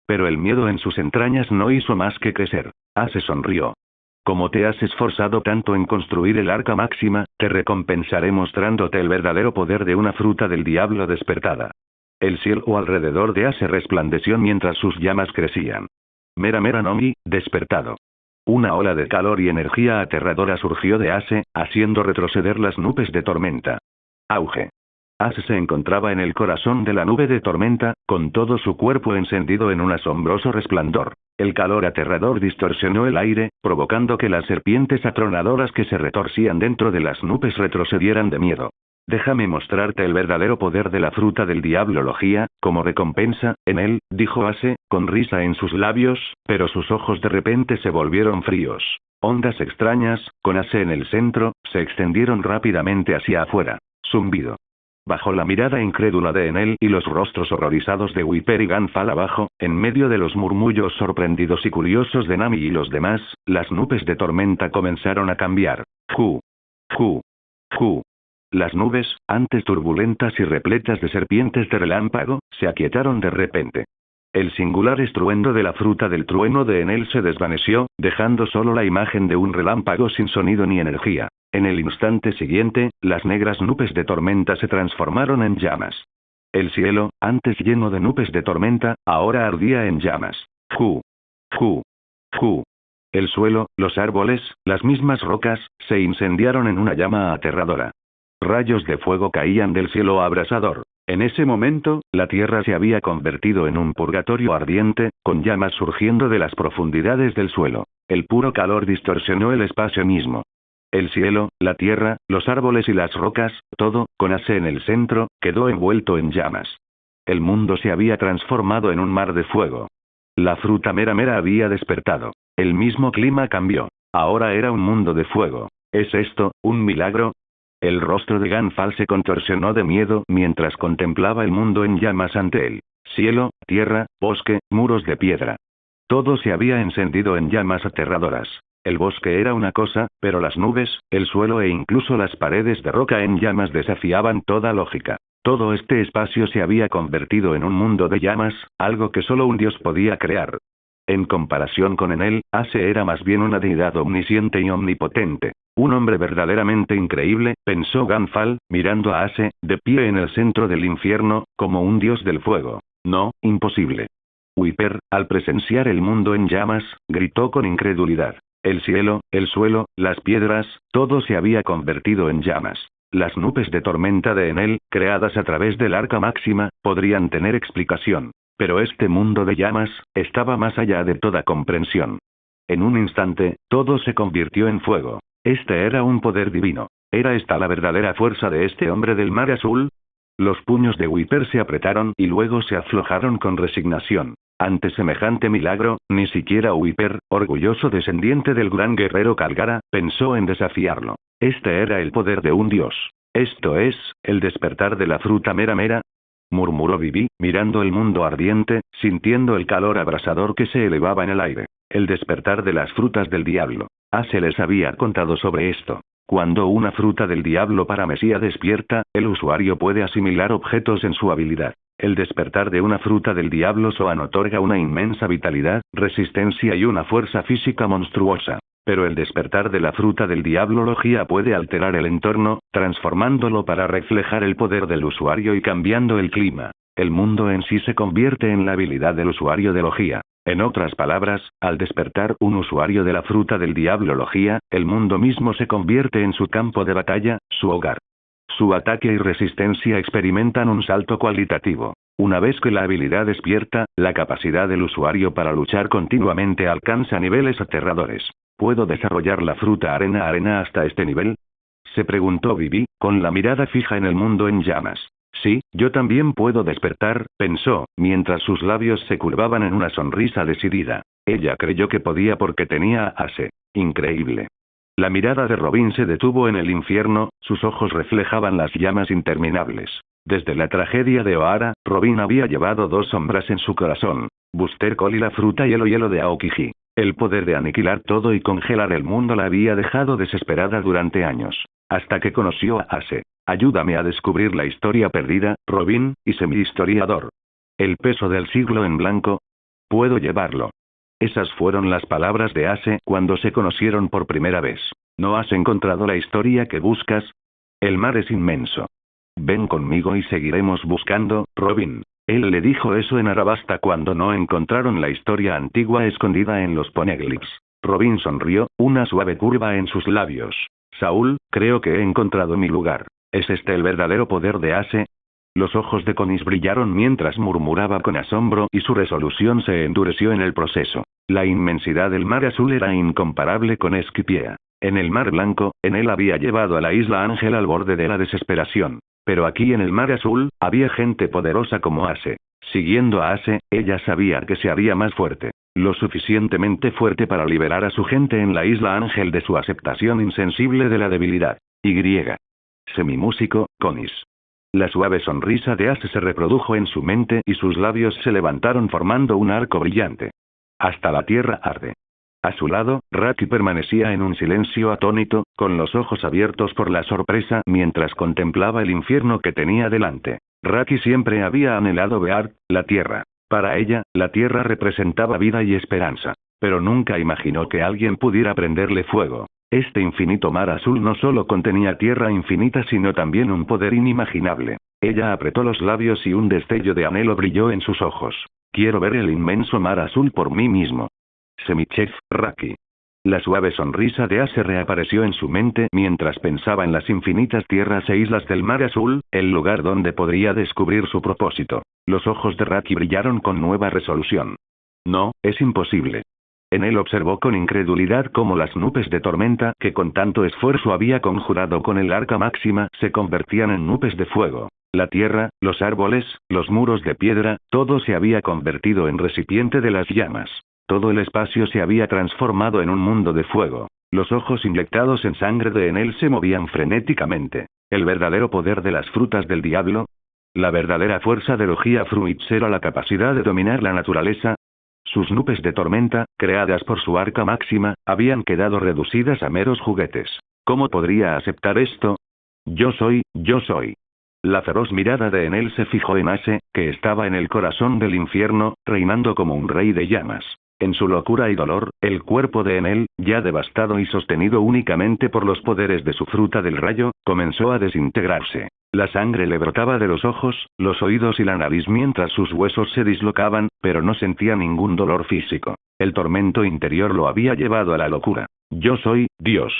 Pero el miedo en sus entrañas no hizo más que crecer. Ace sonrió. Como te has esforzado tanto en construir el arca máxima, te recompensaré mostrándote el verdadero poder de una fruta del diablo despertada. El cielo alrededor de Ace resplandeció mientras sus llamas crecían. Mera Mera Nomi, despertado. Una ola de calor y energía aterradora surgió de Ace, haciendo retroceder las nubes de tormenta. Auge. Ace se encontraba en el corazón de la nube de tormenta, con todo su cuerpo encendido en un asombroso resplandor. El calor aterrador distorsionó el aire, provocando que las serpientes atronadoras que se retorcían dentro de las nubes retrocedieran de miedo. Déjame mostrarte el verdadero poder de la fruta del diablología, como recompensa, Enel, dijo Ace, con risa en sus labios, pero sus ojos de repente se volvieron fríos. Ondas extrañas, con Ace en el centro, se extendieron rápidamente hacia afuera. Zumbido. Bajo la mirada incrédula de Enel y los rostros horrorizados de Wiper y Ganfal abajo, en medio de los murmullos sorprendidos y curiosos de Nami y los demás, las nubes de tormenta comenzaron a cambiar. Ju. Ju. Ju. Las nubes, antes turbulentas y repletas de serpientes de relámpago, se aquietaron de repente. El singular estruendo de la fruta del trueno de Enel se desvaneció, dejando solo la imagen de un relámpago sin sonido ni energía. En el instante siguiente, las negras nubes de tormenta se transformaron en llamas. El cielo, antes lleno de nubes de tormenta, ahora ardía en llamas. Ju. Ju. Ju. El suelo, los árboles, las mismas rocas, se incendiaron en una llama aterradora. Rayos de fuego caían del cielo abrasador. En ese momento, la tierra se había convertido en un purgatorio ardiente, con llamas surgiendo de las profundidades del suelo. El puro calor distorsionó el espacio mismo. El cielo, la tierra, los árboles y las rocas, todo, con Ace en el centro, quedó envuelto en llamas. El mundo se había transformado en un mar de fuego. La fruta Mera Mera había despertado. El mismo clima cambió. Ahora era un mundo de fuego. ¿Es esto, un milagro? El rostro de Ganfal se contorsionó de miedo mientras contemplaba el mundo en llamas ante él. Cielo, tierra, bosque, muros de piedra. Todo se había encendido en llamas aterradoras. El bosque era una cosa, pero las nubes, el suelo e incluso las paredes de roca en llamas desafiaban toda lógica. Todo este espacio se había convertido en un mundo de llamas, algo que solo un dios podía crear. En comparación con Enel, Ace era más bien una deidad omnisciente y omnipotente. Un hombre verdaderamente increíble, pensó Ganfal, mirando a Ace, de pie en el centro del infierno, como un dios del fuego. No, imposible. Wiper, al presenciar el mundo en llamas, gritó con incredulidad. El cielo, el suelo, las piedras, todo se había convertido en llamas. Las nubes de tormenta de Enel, creadas a través del arca máxima, podrían tener explicación. Pero este mundo de llamas, estaba más allá de toda comprensión. En un instante, todo se convirtió en fuego. Este era un poder divino. ¿Era esta la verdadera fuerza de este hombre del mar azul? Los puños de Wiper se apretaron y luego se aflojaron con resignación. Ante semejante milagro, ni siquiera Wiper, orgulloso descendiente del gran guerrero Calgara, pensó en desafiarlo. Este era el poder de un dios. Esto es, el despertar de la fruta mera mera, murmuró Vivi, mirando el mundo ardiente, sintiendo el calor abrasador que se elevaba en el aire. El despertar de las frutas del diablo. Se les había contado sobre esto. Cuando una fruta del diablo paramesía despierta, el usuario puede asimilar objetos en su habilidad. El despertar de una fruta del diablo Soan otorga una inmensa vitalidad, resistencia y una fuerza física monstruosa. Pero el despertar de la fruta del diablo Logia puede alterar el entorno, transformándolo para reflejar el poder del usuario y cambiando el clima. El mundo en sí se convierte en la habilidad del usuario de Logia. En otras palabras, al despertar un usuario de la fruta del diablo Logia, el mundo mismo se convierte en su campo de batalla, su hogar. Su ataque y resistencia experimentan un salto cualitativo. Una vez que la habilidad despierta, la capacidad del usuario para luchar continuamente alcanza niveles aterradores. ¿Puedo desarrollar la fruta arena hasta este nivel? Se preguntó Vivi, con la mirada fija en el mundo en llamas. Sí, yo también puedo despertar, pensó, mientras sus labios se curvaban en una sonrisa decidida. Ella creyó que podía porque tenía a Ace. Increíble. La mirada de Robin se detuvo en el infierno, sus ojos reflejaban las llamas interminables. Desde la tragedia de Ohara, Robin había llevado dos sombras en su corazón. Buster Cole y la fruta hielo de Aokiji. El poder de aniquilar todo y congelar el mundo la había dejado desesperada durante años. Hasta que conoció a Ace. Ayúdame a descubrir la historia perdida, Robin, y semi-historiador. El peso del siglo en blanco. Puedo llevarlo. Esas fueron las palabras de Ace cuando se conocieron por primera vez. ¿No has encontrado la historia que buscas? El mar es inmenso. Ven conmigo y seguiremos buscando, Robin. Él le dijo eso en Arabasta cuando no encontraron la historia antigua escondida en los poneglyphs. Robin sonrió, una suave curva en sus labios. Saúl, creo que he encontrado mi lugar. ¿Es este el verdadero poder de Ace? Los ojos de Conis brillaron mientras murmuraba con asombro y su resolución se endureció en el proceso. La inmensidad del mar azul era incomparable con Esquipiea. En el mar blanco, en él había llevado a la isla Ángel al borde de la desesperación. Pero aquí en el mar azul, había gente poderosa como Ace. Siguiendo a Ace, ella sabía que se haría más fuerte. Lo suficientemente fuerte para liberar a su gente en la isla Ángel de su aceptación insensible de la debilidad. Semimúsico, Conis. La suave sonrisa de Ace se reprodujo en su mente y sus labios se levantaron formando un arco brillante. Hasta la tierra arde. A su lado, Raki permanecía en un silencio atónito, con los ojos abiertos por la sorpresa mientras contemplaba el infierno que tenía delante. Raki siempre había anhelado ver la tierra. Para ella, la tierra representaba vida y esperanza. Pero nunca imaginó que alguien pudiera prenderle fuego. Este infinito mar azul no solo contenía tierra infinita sino también un poder inimaginable. Ella apretó los labios y un destello de anhelo brilló en sus ojos. Quiero ver el inmenso mar azul por mí mismo. Semichef, Raki. La suave sonrisa de Ace reapareció en su mente mientras pensaba en las infinitas tierras e islas del mar azul, el lugar donde podría descubrir su propósito. Los ojos de Raki brillaron con nueva resolución. No, es imposible. En él observó con incredulidad cómo las nubes de tormenta que con tanto esfuerzo había conjurado con el arca máxima se convertían en nubes de fuego. La tierra, los árboles, los muros de piedra, todo se había convertido en recipiente de las llamas. Todo el espacio se había transformado en un mundo de fuego. Los ojos inyectados en sangre de Enel se movían frenéticamente. ¿El verdadero poder de las frutas del diablo? ¿La verdadera fuerza de Logia Fruits era la capacidad de dominar la naturaleza? Sus nubes de tormenta, creadas por su arca máxima, habían quedado reducidas a meros juguetes. ¿Cómo podría aceptar esto? Yo soy. La feroz mirada de Enel se fijó en Ace, que estaba en el corazón del infierno, reinando como un rey de llamas. En su locura y dolor, el cuerpo de Enel, ya devastado y sostenido únicamente por los poderes de su fruta del rayo, comenzó a desintegrarse. La sangre le brotaba de los ojos, los oídos y la nariz mientras sus huesos se dislocaban, pero no sentía ningún dolor físico. El tormento interior lo había llevado a la locura. Yo soy, Dios.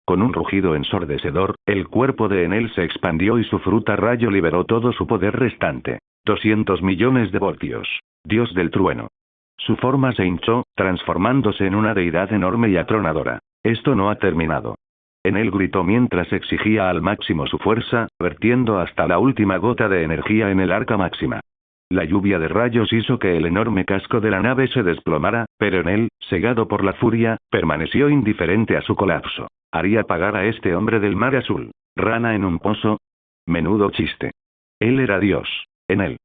Con un rugido ensordecedor, el cuerpo de Enel se expandió y su fruta rayo liberó todo su poder restante. 200 millones de voltios. Dios del trueno. Su forma se hinchó, transformándose en una deidad enorme y atronadora. Esto no ha terminado. Enel gritó mientras exigía al máximo su fuerza, vertiendo hasta la última gota de energía en el arca máxima. La lluvia de rayos hizo que el enorme casco de la nave se desplomara, pero Enel, cegado por la furia, permaneció indiferente a su colapso. ¿Haría pagar a este hombre del mar azul? ¿Rana en un pozo? Menudo chiste. Él era Dios. Enel.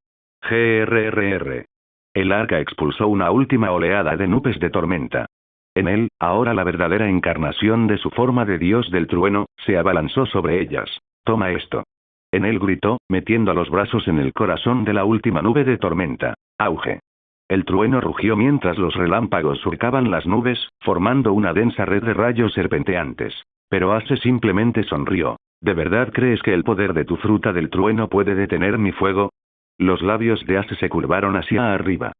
GRRR. El arca expulsó una última oleada de nubes de tormenta. Enel, ahora la verdadera encarnación de su forma de Dios del trueno, se abalanzó sobre ellas. Toma esto. Enel gritó, metiendo los brazos en el corazón de la última nube de tormenta. Auge. El trueno rugió mientras los relámpagos surcaban las nubes, formando una densa red de rayos serpenteantes. Pero Ace simplemente sonrió. ¿De verdad crees que el poder de tu fruta del trueno puede detener mi fuego? Los labios de Ace se curvaron hacia arriba.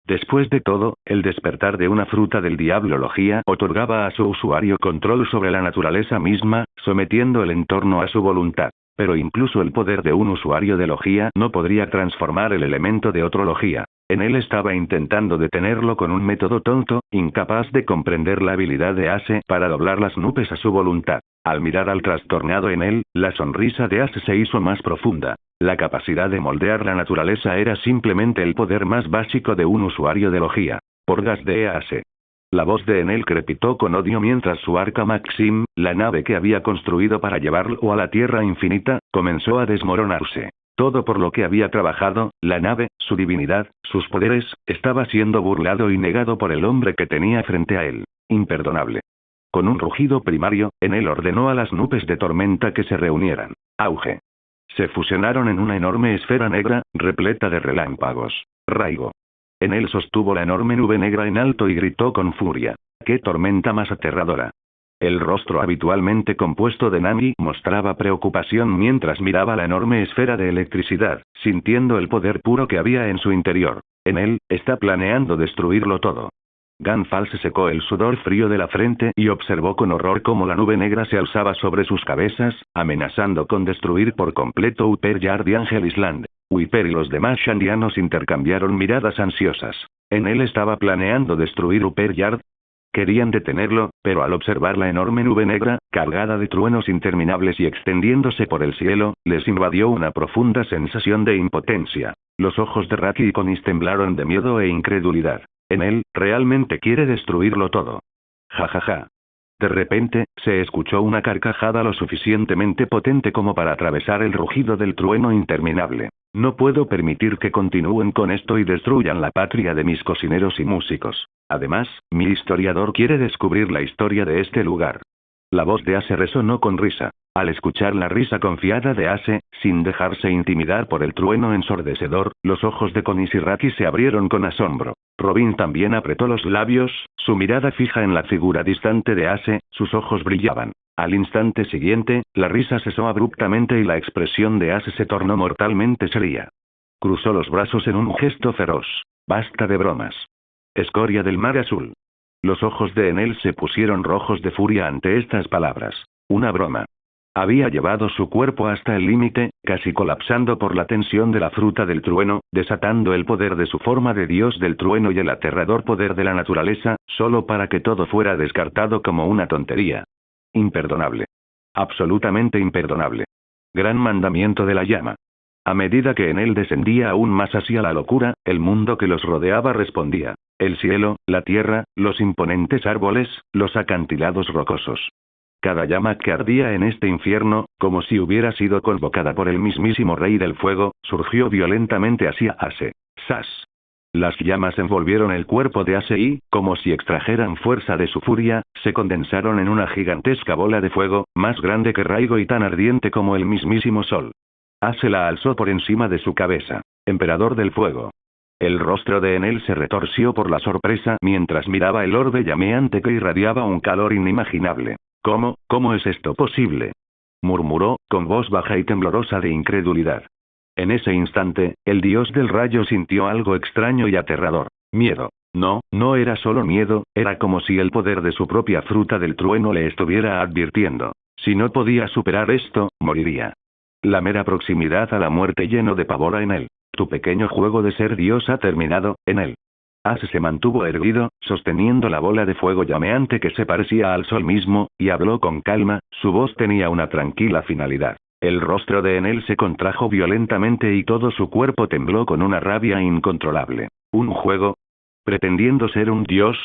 Después de todo, el despertar de una fruta del diablología otorgaba a su usuario control sobre la naturaleza misma, sometiendo el entorno a su voluntad. Pero incluso el poder de un usuario de logía no podría transformar el elemento de otro logía. Enel estaba intentando detenerlo con un método tonto, incapaz de comprender la habilidad de Ace para doblar las nubes a su voluntad. Al mirar al trastornado Enel, la sonrisa de Ace se hizo más profunda. La capacidad de moldear la naturaleza era simplemente el poder más básico de un usuario de logía. Porgas de Ace. La voz de Enel crepitó con odio mientras su arca Maxim, la nave que había construido para llevarlo a la Tierra Infinita, comenzó a desmoronarse. Todo por lo que había trabajado, la nave, su divinidad, sus poderes, estaba siendo burlado y negado por el hombre que tenía frente a él. Imperdonable. Con un rugido primario, Enel ordenó a las nubes de tormenta que se reunieran. Auge. Se fusionaron en una enorme esfera negra, repleta de relámpagos. Raigo. Enel sostuvo la enorme nube negra en alto y gritó con furia. ¡Qué tormenta más aterradora! El rostro habitualmente compuesto de Nami mostraba preocupación mientras miraba la enorme esfera de electricidad, sintiendo el poder puro que había en su interior. Enel, está planeando destruirlo todo. Ganfal se secó el sudor frío de la frente y observó con horror cómo la nube negra se alzaba sobre sus cabezas, amenazando con destruir por completo Upper Yard y Angel Island. Wiper y los demás Shandianos intercambiaron miradas ansiosas. Enel estaba planeando destruir Upper Yard. Querían detenerlo, pero al observar la enorme nube negra, cargada de truenos interminables y extendiéndose por el cielo, les invadió una profunda sensación de impotencia. Los ojos de Raki y Konis temblaron de miedo e incredulidad. Enel, realmente quiere destruirlo todo. Jajaja. De repente, se escuchó una carcajada lo suficientemente potente como para atravesar el rugido del trueno interminable. No puedo permitir que continúen con esto y destruyan la patria de mis cocineros y músicos. Además, mi historiador quiere descubrir la historia de este lugar. La voz de Ace resonó con risa. Al escuchar la risa confiada de Ace, sin dejarse intimidar por el trueno ensordecedor, los ojos de Konis y Raki se abrieron con asombro. Robin también apretó los labios, su mirada fija en la figura distante de Ace, sus ojos brillaban. Al instante siguiente, la risa cesó abruptamente y la expresión de Ace se tornó mortalmente seria. Cruzó los brazos en un gesto feroz. Basta de bromas. Escoria del mar azul. Los ojos de Enel se pusieron rojos de furia ante estas palabras. Una broma. Había llevado su cuerpo hasta el límite, casi colapsando por la tensión de la fruta del trueno, desatando el poder de su forma de Dios del trueno y el aterrador poder de la naturaleza, solo para que todo fuera descartado como una tontería. Imperdonable. Absolutamente imperdonable. Gran mandamiento de la llama. A medida que en él descendía aún más hacia la locura, el mundo que los rodeaba respondía. El cielo, la tierra, los imponentes árboles, los acantilados rocosos. Cada llama que ardía en este infierno, como si hubiera sido convocada por el mismísimo Rey del Fuego, surgió violentamente hacia Ace. ¡Sas! Las llamas envolvieron el cuerpo de Ace y, como si extrajeran fuerza de su furia, se condensaron en una gigantesca bola de fuego, más grande que Raigo y tan ardiente como el mismísimo sol. Ace la alzó por encima de su cabeza. Emperador del Fuego. El rostro de Enel se retorció por la sorpresa mientras miraba el orbe llameante que irradiaba un calor inimaginable. ¿Cómo es esto posible?, murmuró, con voz baja y temblorosa de incredulidad. En ese instante, el dios del rayo sintió algo extraño y aterrador. Miedo. No era solo miedo, era como si el poder de su propia fruta del trueno le estuviera advirtiendo. Si no podía superar esto, moriría. La mera proximidad a la muerte llenó de pavor a Enel. Tu pequeño juego de ser Dios ha terminado, Enel. Ace se mantuvo erguido, sosteniendo la bola de fuego llameante que se parecía al sol mismo, y habló con calma, su voz tenía una tranquila finalidad. El rostro de Enel se contrajo violentamente y todo su cuerpo tembló con una rabia incontrolable. ¿Un juego? ¿Pretendiendo ser un dios?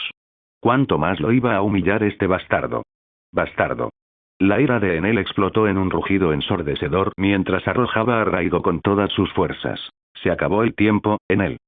¿Cuánto más lo iba a humillar este bastardo? Bastardo. La ira de Enel explotó en un rugido ensordecedor mientras arrojaba a Raigo con todas sus fuerzas. Se acabó el tiempo, Enel.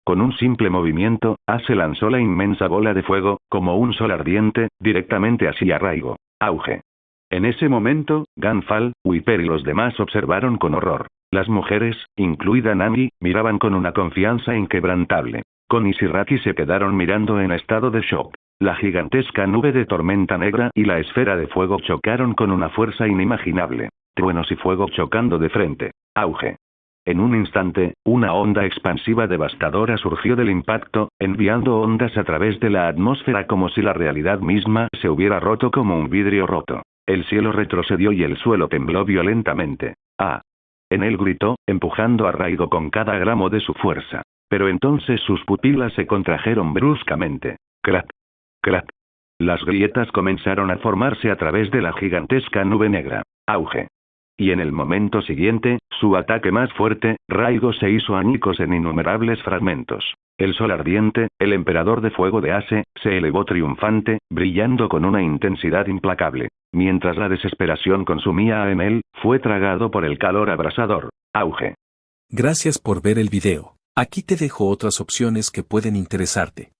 Con un simple movimiento, Ace lanzó la inmensa bola de fuego, como un sol ardiente, directamente hacia Raigo. Auge. En ese momento, Ganfal, Wiper y los demás observaron con horror. Las mujeres, incluida Nami, miraban con una confianza inquebrantable. Kon y Shiraki se quedaron mirando en estado de shock. La gigantesca nube de tormenta negra y la esfera de fuego chocaron con una fuerza inimaginable. Truenos y fuego chocando de frente. Auge. En un instante, una onda expansiva devastadora surgió del impacto, enviando ondas a través de la atmósfera como si la realidad misma se hubiera roto como un vidrio roto. El cielo retrocedió y el suelo tembló violentamente. ¡Ah! Enel gritó, empujando a Raigo con cada gramo de su fuerza. Pero entonces sus pupilas se contrajeron bruscamente. ¡Crack! ¡Crack! Las grietas comenzaron a formarse a través de la gigantesca nube negra. ¡Auge! Y en el momento siguiente, su ataque más fuerte, Raigo se hizo añicos en innumerables fragmentos. El sol ardiente, el emperador de fuego de Ace, se elevó triunfante, brillando con una intensidad implacable. Mientras la desesperación consumía a Enel, fue tragado por el calor abrasador. Auge. Gracias por ver el video. Aquí te dejo otras opciones que pueden interesarte.